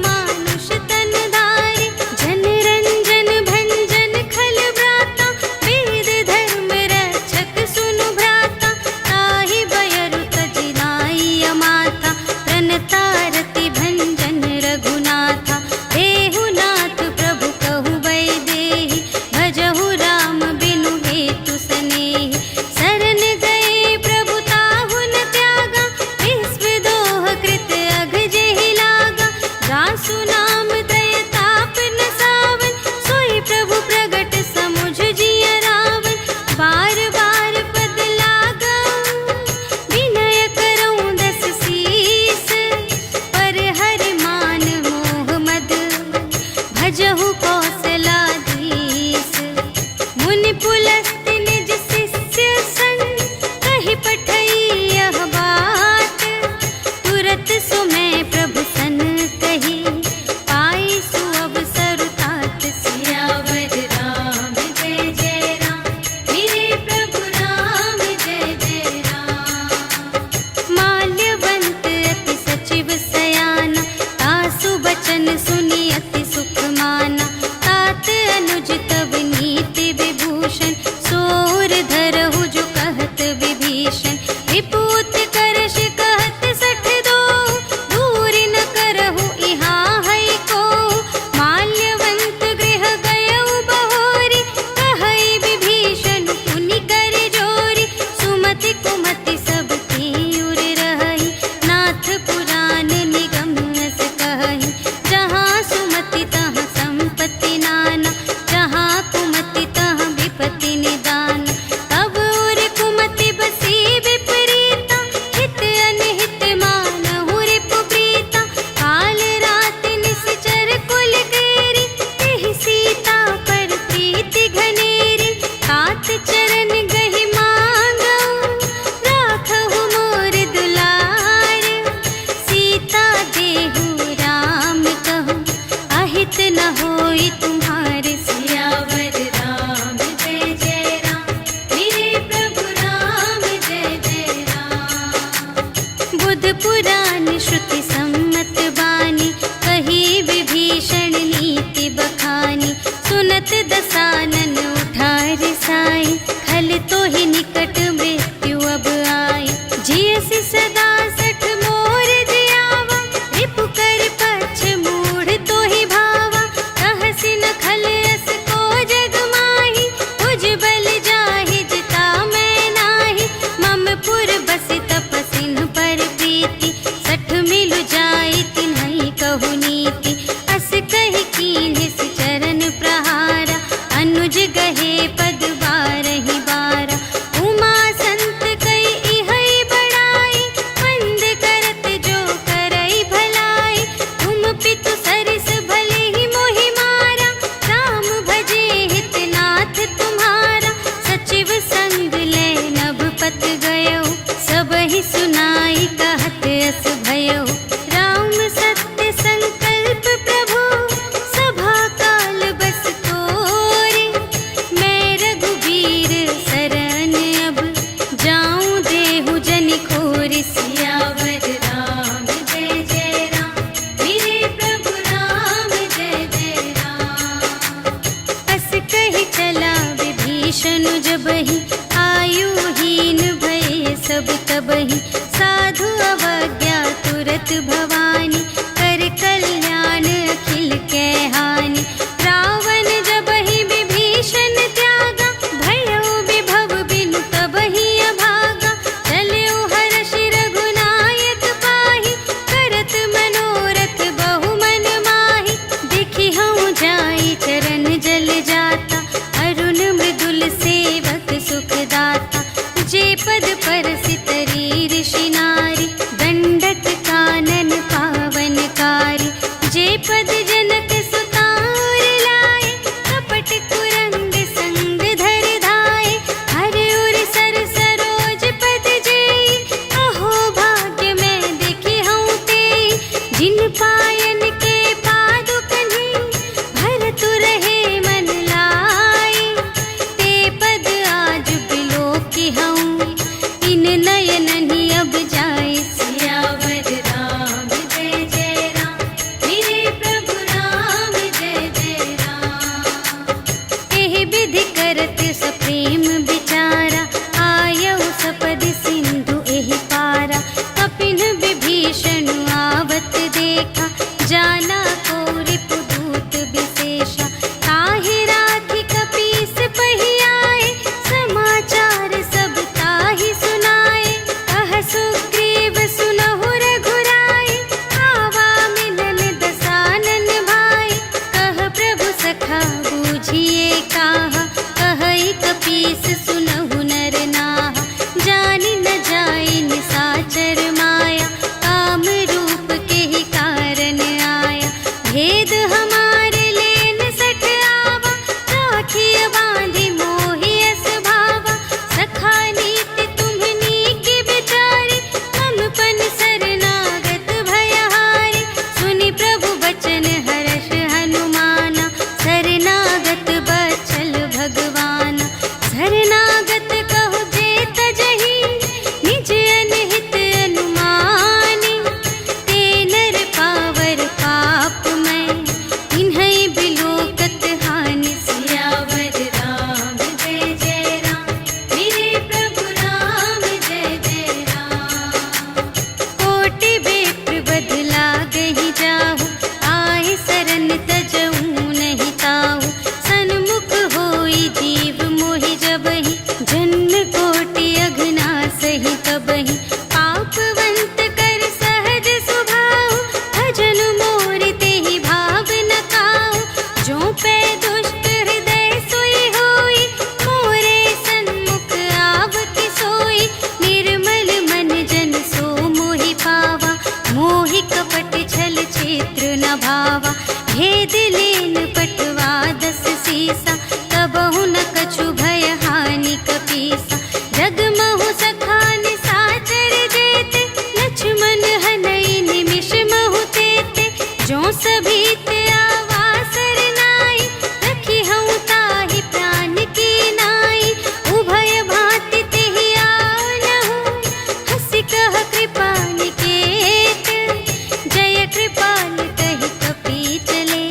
भजहु कौशलाधीश। मुनि पुलस्त्य निज शिष्य संग कहि पठई यह बात। तुरत सुमय प्रभु सन कही पाई सुअवसर तात। सियावर राम जय जय राम, मेरे प्रभु राम जय जय राम। माल्यवंत अति सचिव सयाना, तासु बचन सुनि अति सुख माना। तात अनुज तब नीति विभूषण, सोर धरहु जो कहत विभीषण। विपूत करश कहत सठ दो, दूर न करहु इहाँ है को। माल्यवंत गृह गयउ बहोरी, कहई विभीषण पुनि कर जोरी। सुमति कुमति सब की उर रहई, नाथ पुराण निगम अस कहई। जहाँ सुमति तहाँ संपत्ति नाना, जहाँ कुमति तहाँ विपत्ति निदान। तब उर कुमति बसी विपरीता, हित अनहित मानहु रिपु प्रीता। काल रात निश्चर कुल केरी, तेहि सीता पर प्रीति घनेरी। तात चरण गहि मांगऊ, राखहु मोर दुलार। सीता देहु राम कहूँ, अहित न होई तुम्हारे। सियावर राम जय जय राम, मेरे प्रभु राम जय जय राम। बुध पुराण श्रुति सम्मत बानी, कही विभीषण नीति बखानी। सुनत दसानन उठा रिसाई, खल तो ही निकट मृत्यु अब आई। जियसि सदा सठ मोर जियावा, रिपु कर पक्ष मूढ़ तो ही भावा। कहसि न खल अस को जग माही, तुझ बल जाहि जिता मैं नाही। मम पुर बसि तपसिन पर प्रीति, सठ मिलु जाई तिन्हई कहु नीति। अस कहि कीन्हिस चरण प्रहारा, अनुज गहे पद बारहि बारा। उमा संत कई इहै बड़ाई, मंद करत जो करई भलाई। तुम पितु सरिस भले ही मोहि मारा, राम भजे हित नाथ तुम्हारा। सचिव संग ले नभ पत गयो, सबहि सुनाई कहत अस भयो। राम सत्य संकल्प प्रभु, सभा काल बस तोरे। मैं रघुबीर शरण अब, जाऊं देहु जनि खोरि। सियावर राम जय जय राम, मेरे प्रभु राम जय जय राम। अस कहि चला विभीषण जबहि, आयुहीन भये सब तबहि। साधु अवज्ञा तुरत भवानी, कर कल्याण अखिल कै हानि। रावण जबहि विभीषण त्यागा, भयउ विभव बिनु तबहि अभागा। चलउ हर्षि रघुनायक पाहि, करत मनोरथ बहु मन माहि। देखि हऊँ जाई चरण जल जाता, अरुण मृदुल सेवक सुखदाता। जे पद परसितरी ऋषि नारी, दंडक कानन पावनकारी। जे पद जनक सुतार लाए, कपट कुरंग संग धर धाए। हर उर सर सरोज पद जेई, अहो भाग्य मैं देखी हूँ तेई। जिन पायन के पादुकन्हि, भरतु रहे मन लाए। ते पद आज बिलोकी हूँ, इन नयनहि अब जाए। सियावर राम जय जय राम, मेरे प्रभु राम जय जय राम। एहि विधि करत सप्रेम विचारा, आयउ सपदि सिंधु एहि पारा। कपिन विभीषण आवत देखा, जाना को रिपुदूत विशेषा। ताहि राखि कपीस पहियाए, समाचार सब ताहि सुनाए। कह सुग्रीव सुनहु रघुराई, आवा मिलन दसानन भाई। कह प्रभु सखा बूझिए काहा, कहई कपीस पावा। भेद लेन पटवा 10 सीसा, कबहु न कछु भय हानि कपीसा। जगमहु सखान साचर जेते, लक्ष्मण हनई निमिष महु तेते। जो सभी ते आवासर नाई, रखी हूँ ताहि प्राण की नाई। उभय भांति तेहि आनहु, हंसि कह कृपा निकेत। जय कृपाल कहि कपि चले,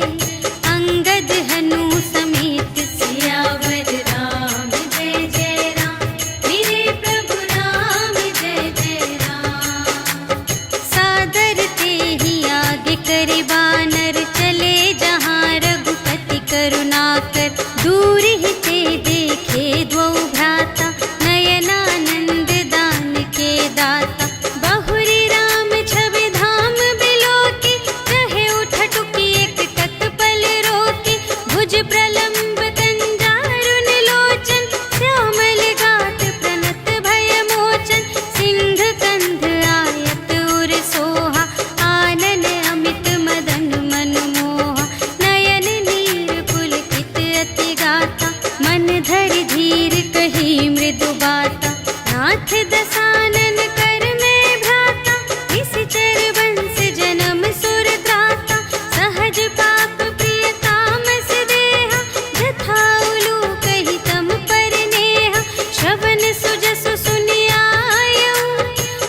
अंगद हनु समेत। सियावर राम जय जय राम, मेरे प्रभु राम जय जय राम। सादर तेहि आगे करि बानर, चले जहाँ रघुपति करुणाकर। दूर ही ते देखे द्वौ भ्राता, नयनानंद दान के दाता। बहुरी राम छवि धाम बिलोके, रहे उठ टुकी एक तत्पल रोके। भुज प्रलंब कंजारुन लोचन, श्यामल गात प्रणत भय मोचन। सिंध कंध आयत उर सोहा, आनन अमित मदन मनमोहा। नयन नीर पुलकित अति गाता, मन धरि धीर कही मृदु बाता। नाथ दसानन कर में भ्राता, निश्चर वंश जन्म सुर त्राता। सहज पाप प्रिय तामस देहा, जथा उलूक ही तम पर नेहा। श्रवण सुजसु सुनियायऊ,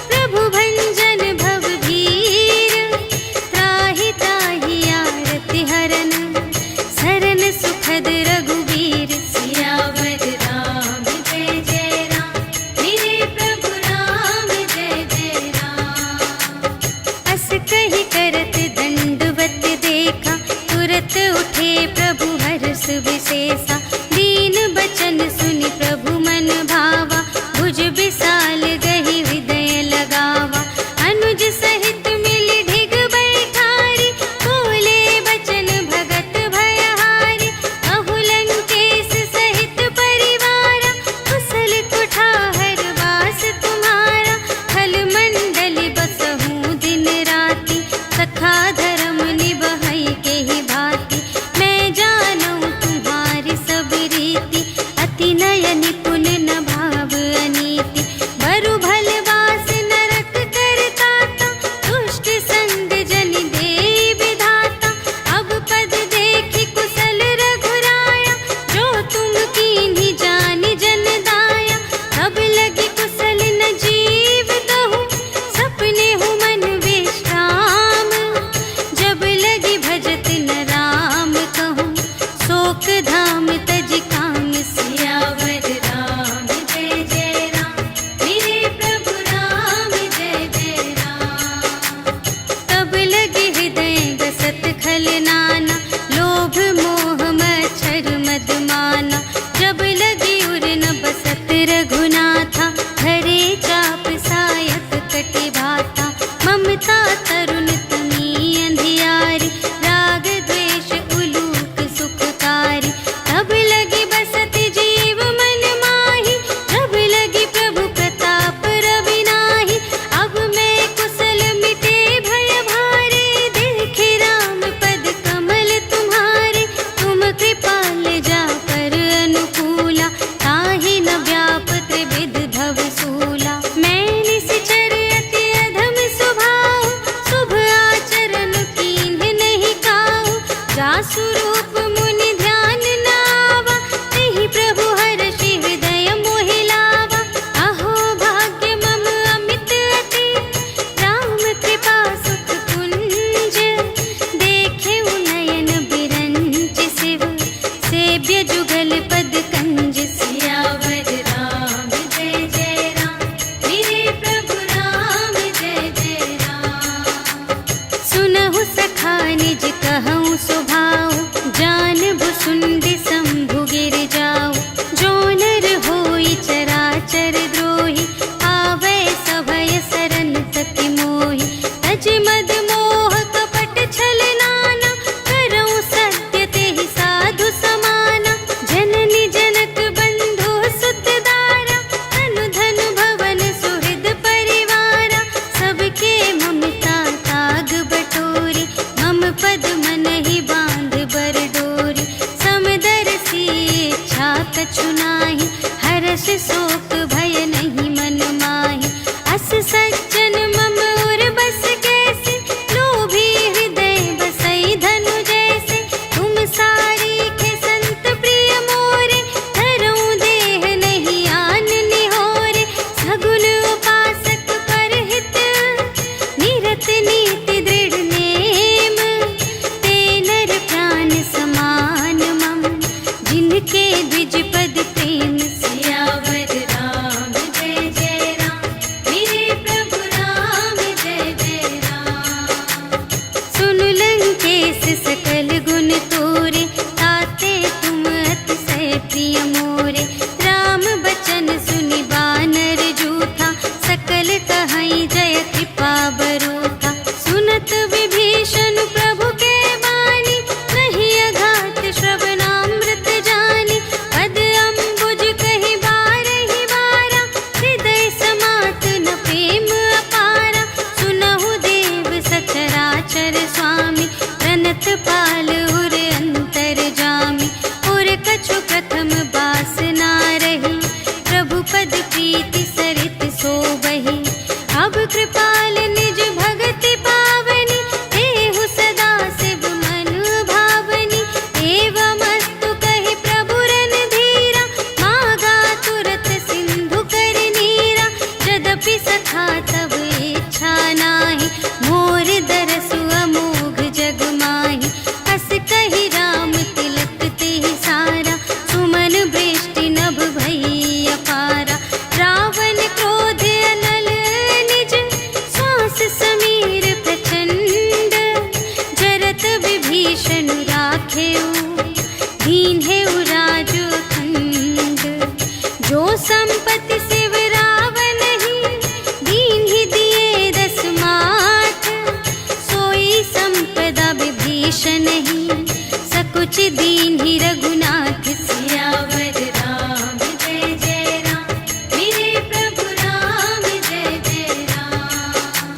प्रभु भंजन भव भीर। त्राहि ताहि आरति हरन, सरन सुखद रघुबीर। सियावर राम जय जय राम, मेरे प्रभु राम जय जय राम। अस कहि करत दंडवत देखा, तुरत उठे प्रभु हर्ष विशेषा। दीन बचन सुनि प्रभु मन भावा, भुज विशाल गहि हृदय लगावा। अनुज सहित मिलि ढिग बैठारी, बोले बचन भगत भयहारी। अहु लंकेश सहित परिवारा, कुशल कुठार वास तुम्हारा। खल मंडल बसहु दिन राति, सखा धर्म निबहै केहि भांति। मैं जानऊँ तुम्हारी सब रीति, अति नय निपुण न भाव अनीति। बरु भल वास नरक करताता, दुष्ट संग जन देई विधाता। अब पद देखि कुशल रघुराया, जो तुम कीन्ही जानि जन दाया। तब लगी कुशल न जीव कहूँ, सपने हूँ मन विश्राम। जब लगी भजत न राम कहूँ, शोक धाम तज काम। सियावर राम जय जय राम, मेरे प्रभु राम जय जय राम। तब लगे हृदय गसत खल नाना, लोभ मोह मच्छर मद माना। जब लगी उर न बसत रघुनाथा, धरे चाप सायक कटि भाता। ममता तरुण तमी अंधियारी, राग द्वेष उलूक सुखकारी। तब लगी बसत जीव मन माही, जब लगी प्रभु प्रताप रवि नाही। अब मैं कुशल मिटे भय भारे, देखे राम पद कमल तुम्हारे। तुम कृपाल जा पर अनुकूला, ताहि न व्यापत विध भव सूला। मैं निश्चर अति अधम स्वभाव, शुभ आचरण कीन्ह नहीं काहू। जासु रूप मुनि ध्यान न आवा, तेहि प्रभु हर्षि हृदय मोहि लावा। अहो भाग्य मम अमित अति, राम कृपा सुख कुंज। देखे नयन बिरंच शिव, सेव्य जुगल पद कंज। सियावर राम जय जय राम, मेरे प्रभु राम जय जय राम। सुनहु सखा निज कहऊँ सुभाऊ, हर्ष शोक भय नहीं मन माहि। अस सज्जन मम उर बस कैसे, लोभी हृदय बसई धनु जैसे। तुम सारीखे संत प्रिय मोरे, धरऊं देह नहीं आन निहोरे। सगुन उपासक परहित, निरत नीति दृढ़ नेम। ते नर प्राण समान मम, जिनके द्विज पद प्रेम। सियावर राम जय जय राम, मेरे प्रभु राम जय जय राम। सुन लंकेश सकल गुण तोरे, ताते तुम अतिशय प्रिय मोरे। राम बचन सुनि बानर जूथा, सकल कहई जय कृपा बरूथा। सुनत विभीषण प्रभु के बानी, नहीं अघात श्रवणामृत जानी। पद अम्बुज कहि बारहि बारा, हृदय समात न प्रेम अपारा। सुनहु देव सचराचर स्वामी, प्रणत पाल उर अंतर जामी। उर कछु प्रथम बासना रही, प्रभु पद प्रीति सरित सोबहि। अब कृपाल निज भगति पावनी, देहु सदा शिव मन भावनी। एवमस्तु कहि प्रभु रणधीरा, मागा तुरत सिंधु कर नीरा। यद्यपि सखा तब इच्छा नाही, मोर दरसु अमोघ जग माहि। अस कहि राम तिलक तेहि सारा, सुमन वृष्टि नभ भई अपारा। रावण क्रोध अनल निज, श्वास समीर प्रचंड। जरत विभीषण राखेउ, दीन्हेउ राजु खंड। जो संपत्ति शिव रावण ही, दीन्हि दिए दस माठ। सोई संपदा विभीषण ही, सकुच दीन्हि रघुनाथ। सियावर राम जय जय राम, मेरे प्रभु राम जय जय राम।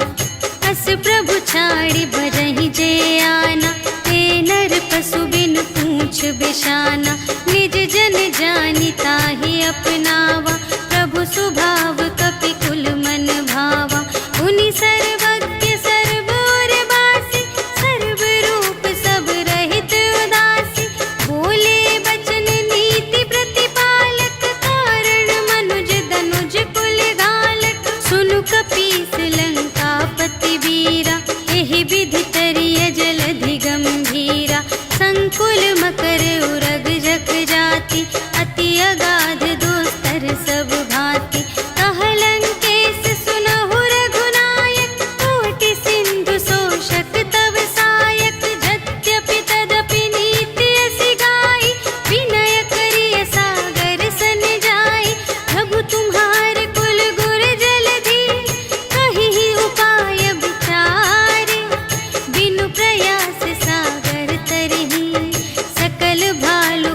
अस प्रभु छाड़ि भरहि जे आना, ते नर पशु बिन पूछ बिशाना। निज जन जानि ताहि अपनावा, प्रभु सुभाव कपि कुल मन भावा। उनि सर्वज्ञ सर्व और बासी, सर्व रूप सब रहित उदासी। बोले बचन नीति प्रतिपालक, कारण मनुज दनुज कुल घालक। सुनु कपीस लंकापति वीरा, एहि विधि तरिय जलधि गंभीरा। संकुल मकर उरग जख जाति, अति अगाध दोस्तर सब भांति। कह लंकेश सुनहु रघुनायक, कोटि सिंधु शोषक तव सायक। यद्यपि तदपि नीति असि गाई, विनय करिय सागर सन जाई। प्रभु तुम्हार कुल गुर जलधि, कहिहि उपाय विचारे। बिनु प्रयास सागर तरहि, सकल भालु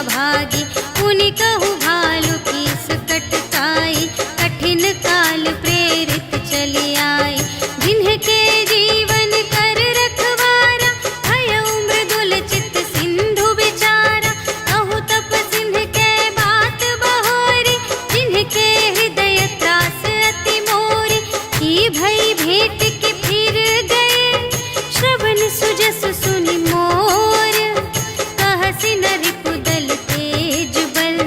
भागी। पुनि कहु भालु कीस कटकाई, कठिन काल प्रेरित चली आई। जिन्हके जीवन कर रखवारा, भयउ मृदुल चित सिंधु विचारा। कहु तप सिंध के बात बहोरी, जिन्हके हृदय त्रास अति मोरी। की भई भेंट के फिर गए, श्रवण सुजस सुनि मोर। कहसि न रिपुदल तेज बल,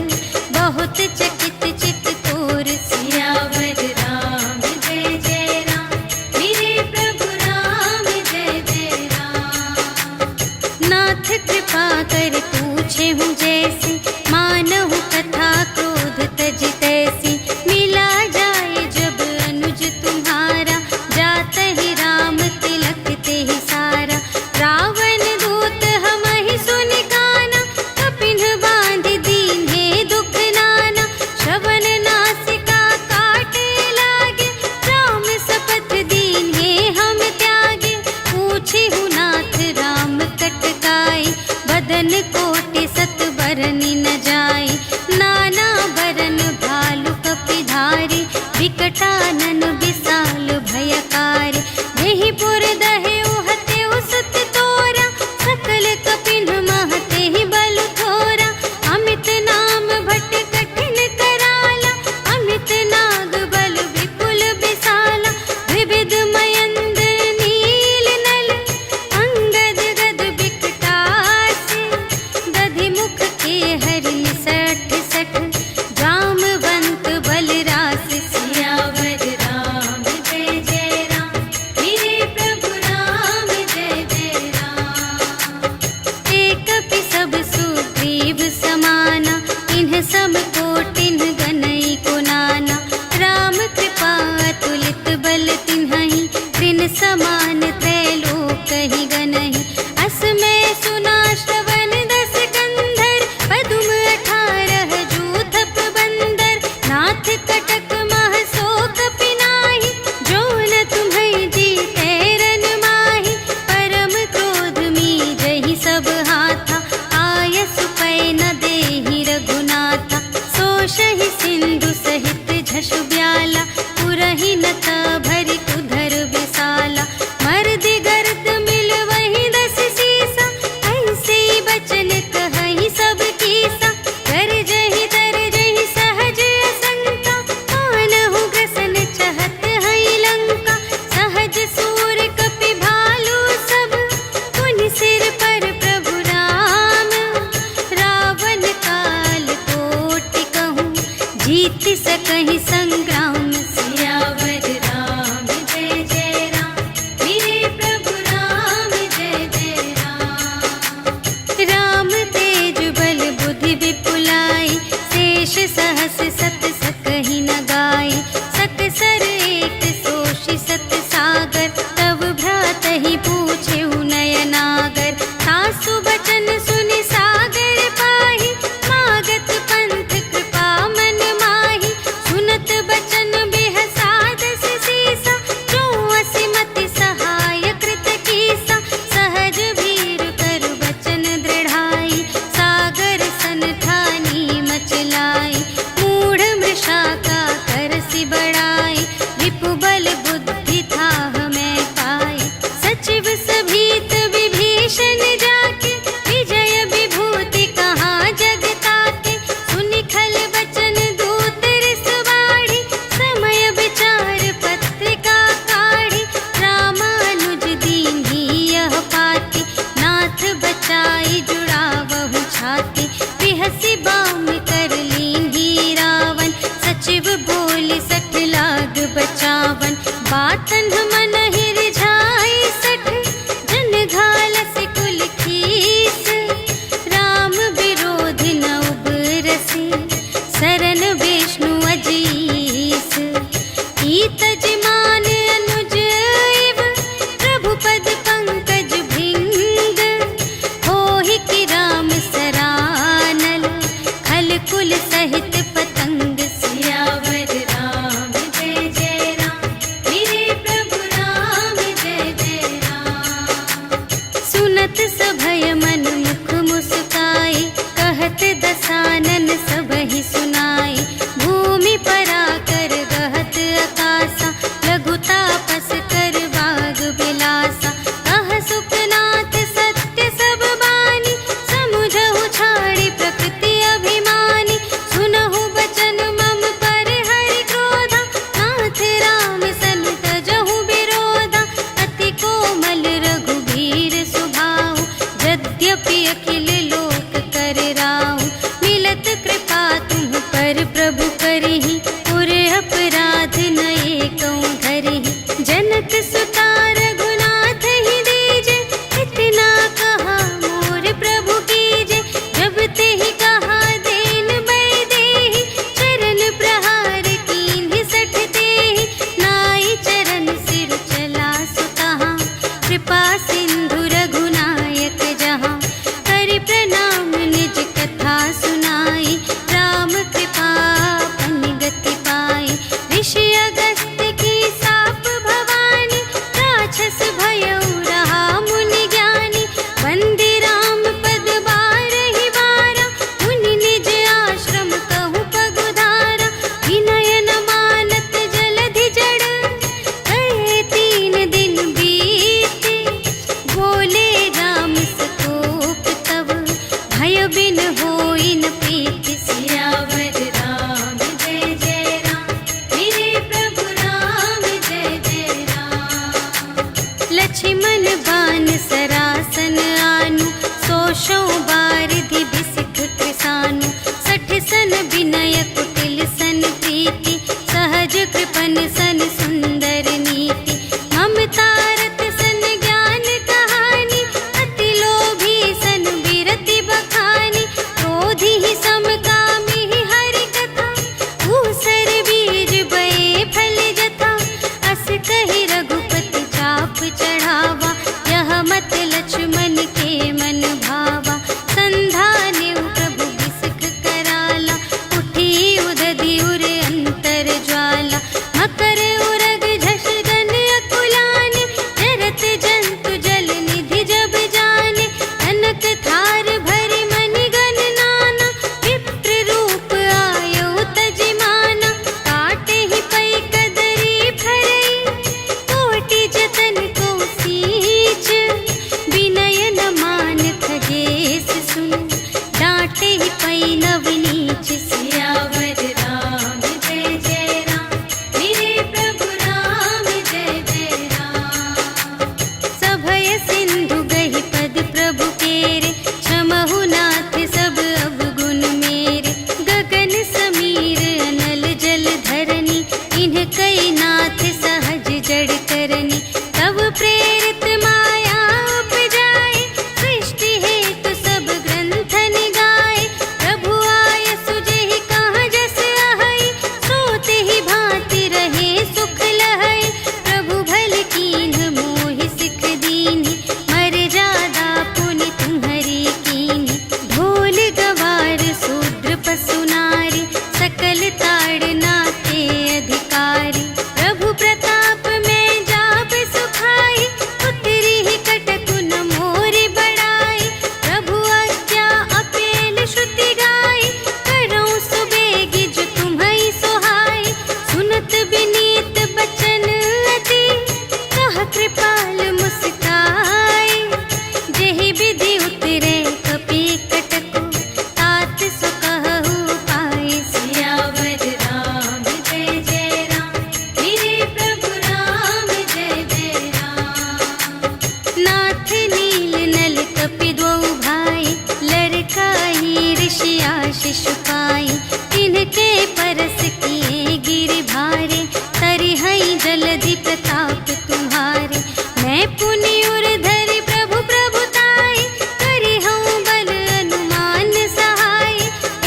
बहुत चकित चित तोर। सियावर राम जय जय राम, मेरे प्रभु राम जय जय राम। नाथ कृपा कर पूछे हूँ जैसी, मानहु कथा क्रोध तज तैसी। मिला जाए जब अनुज तुम्हारा, जात ही राम तिलक ते ही सारा। रावण दूत हमहि सुनि काना, कपिन बांध दीन्हे दुख नाना। श्रवण नासिका काटे लागे, राम शपथ दीन्हे हम त्यागे। पूछिहु नाथ राम कटकाई, बदन कोटि सत बरनि न जाई। नाना बरन भालु कपिधारी, विकटानन विशाल भयकारी। देहि पुर दहेउ हतेउ सुत तोरा, सकल कपिन महते ही बल थोरा। अमित नाम भट कठिन कराला, अमित नाग बल विपुल विशाला। विविध मयंद्र नील नल, अंगद गद विकटासी। दधि मुख के हरि सठ सठ, जामवंत बलरास। सियावर राम जय जय राम, मेरे प्रभु राम जय जय राम। एक कपि सब सुग्रीव समाना, इन्ह सम कोटिन गनई को नाना। राम कृपा अतुलित बल तिन्हहि, त्रिन समान त्रैलोक ही गनहि। अस में सुना श्रवण दस कंधर, पदुम 18 जूथप बंदर। नाथ कटक मह सो कपिनाहि, जो न तुम्हें जीते रन माहि। परम क्रोध मीजहि सब हाथा, आयसु पै न देहि रघुनाथा। सोषहि सिंधु सहित झषु ब्याला, पुरहि न भरि उधर विशाला। मर्दि गर्द मिल वही 10 सीसा, ऐसे बचन कहहि सब कीसा। गरजहि तरजहि सहज असंका, मानहु ग्रसन चहत हई लंका। सहज सूर कपि भालु सब, पुनि सिर पर प्रभु राम। रावण काल कोटि कहूँ, जीत सकहि संग्राम। सियावर राम जय जय राम, मेरे प्रभु राम जय जय राम। राम तेज बल बुद्धि विपुलाई, शेष सहस सत सकहि न गाई। सकसर एक सोषि सत सागर, तब भ्रातहि पूछेहु नयनागर। सासु बचन सुनि सागर पाहि, मागत पंथ कृपा मन माहि। सुनत बचन बिहसादस सीसा, जो असिमति सहाय कृत कीसा। सहज भीर कर बचन दृढ़ाई, सागर सन ठानी मचलाई। मूढ़ मृषा का करसि बड़ाई, रिपु बल बुद्धि थाह मैं पाई। सचिव सभीत विभीषण जाके, विजय विभूति कहाँ जग ताके। सुनि खल बचन दूत रिस बाढ़ी, समय विचार पत्रिका काढ़ी। रामानुज दीन्ही यह पाती, नाथ बचाई जुड़ावहु छाती। बिहसि बाम कर लीन्ही रावण, सचिव बोलि 60 लाग बचावन। बातन मन ही रिझाई 60, जन घालसि कुल खीस। राम विरोधि न उबरसि, सरन विष्णु अजीस। ईतज मान अनुज इव, प्रभु पद पंकज भृंग। होहि कि राम सरानल, खल कुल सहित पतंग। सियावर राम जय जय राम, मेरे प्रभु जाऊं। मिलत कृपा तुम पर प्रभु करही, और अपराध नए कहूँ धरही। जनक सुता रघुनाथ ही दीजे, इतना कहा मोर प्रभु कीजे। जब ते ही कहा देन बै देहि, चरण प्रहार कीन्हि सठ तेहि। नाई चरण सिर चला सुतहा, कृपा सिंधु रघुनायक जहाँ। करि प्रणाम निज कथा सुनाई, राम कृपा पन गति पाई। ऋषि अगस्त्य की साप भवानी, राक्षस भयउ रहा मुनि ज्ञानी। वंदे राम पद बारहि बारा, मुनि निज आश्रम कहूँ पगुधारा। विनय न मानत जलधि जड़, कहे 3 दिन बीते। बोले राम सकोप तब, भय बिन होई न प्रीति। सियावर राम जय जय राम, मेरे प्रभु राम जय जय राम। लक्ष्मण बान सरासन आनु, सोशौ बारिधि बिसिख कृसानु। 60 सन विनय कुटिल सन प्रीति, सहज कृपन सन सुंदर नीति। ममता रत सन ज्ञान कहानी, अति लोभी सन बिरति बखानी। क्रोधी ही समकामी ही हरि कथा, ऊसर बीज बये फल जथा। अस कहि रघुपति चाप चढ़ावा, यह मत लक्ष्मण के मन भावा। संधानेउ प्रभु बिसख कराला, उठी उदधि उर अंतर ज्वाला। मकर उरग झष गन अकुलाने, जरत जंतु जल निधि जब जाने। कनक थार भरि मनि गण नाना, विप्र रूप आयउ तजिमाना। काटे ही पै कदरी फरई, कोटि जतन को सींच। विनय न मान खगेश सुन, डांटे ही पै नव नीच। सियावर राम जय जय राम, मेरे प्रभु राम जय जय राम। सभय सिंधु गहि पद प्रभु केरे, क्षमहु नाथ सब अवगुण मेरे। गगन समीर अनल जल धरनी, इन्ह कई नाथ सहज जड़ करनी। तब प्रेरित माया उपजाए, सृष्टि हेतु सब ग्रंथ निगाए। प्रभु आय सुजेहि कहाँ जस अहै, सोते ही भांति रहे सुख लहै। प्रभु भल कीन्ह मोहि सिख दीन्हि, मर्यादा पुनि तुम्हरी कीन्हि। ढोल गवार शूद्र पशु नारी, सकल ताड़ना के अधिकारी। प्रभु प्रताप में जाप सुखाई, उतरी ही कटकु न मोरि बड़ाई। प्रभु आज्ञा अपेल श्रुति गाई, करऊँ सुबेगी जो तुम्है सोहाई। सुनत विनीत बचन अति, कह कृपाल मुस्काई। जेहि विधि उतरे कपि कटकु, तात सो कहु पाई। सियावर राम जय जय राम, मेरे प्रभु राम जय जय राम। नाथ नील नल कपि द्वौ भाई, लरकाई ऋषि आशीष पाई। तिनके परस किए गिर भारे, तरिहै जलधि प्रताप तुम्हारे। मैं पुनि उर धरि प्रभु प्रभुताई, करिहउँ बल अनुमान सहाय।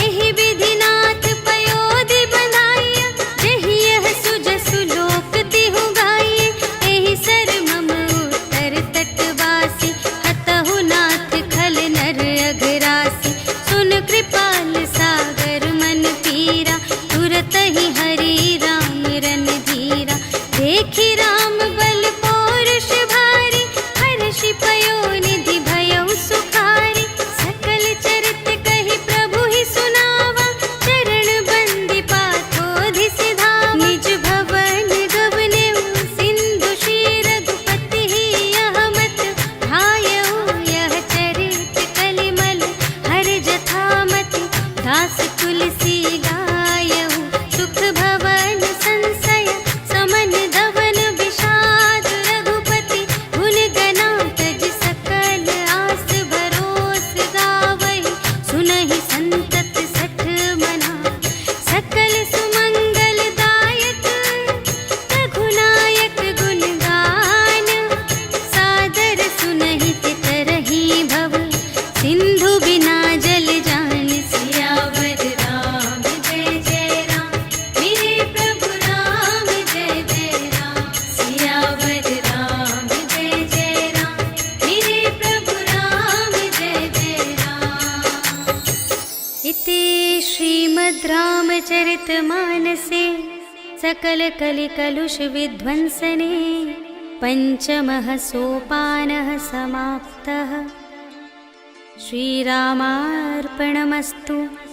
एहि विधि नाथ पयोधि बंधाइया, जेहि यह सुजसु लोक तिहु गाइए। एहि सर मम उत्तर तटवासी, हतहु नाथ खल नर अघरासी। सुन कृपाल सागर मन पीरा, तुरत ही हरि राम रन धीरा। देखि राम बल पौरुष भारी, हर्षि पयोनिधि भयउ सुखारी। सकल चरित कहि प्रभु ही सुनावा, चरण बंदी पाथोधि सिधावा। निज भवन गवनेउ सिंधु श्री रघुपति ही, यह मत ढायउ यह चरित कलिमल। हर जथा मति दास तुलसी गायउ, सुख भवन संशय समन धवन विषाद। रघुपति भुल गना तज सकल आस, भरोस गावहि सुनहि संत श्रीमद् रामचरितमानसे सकलकलिकलुषविध्वंसने पञ्चमः सोपानः समाप्तः। श्रीरामार्पणमस्तु।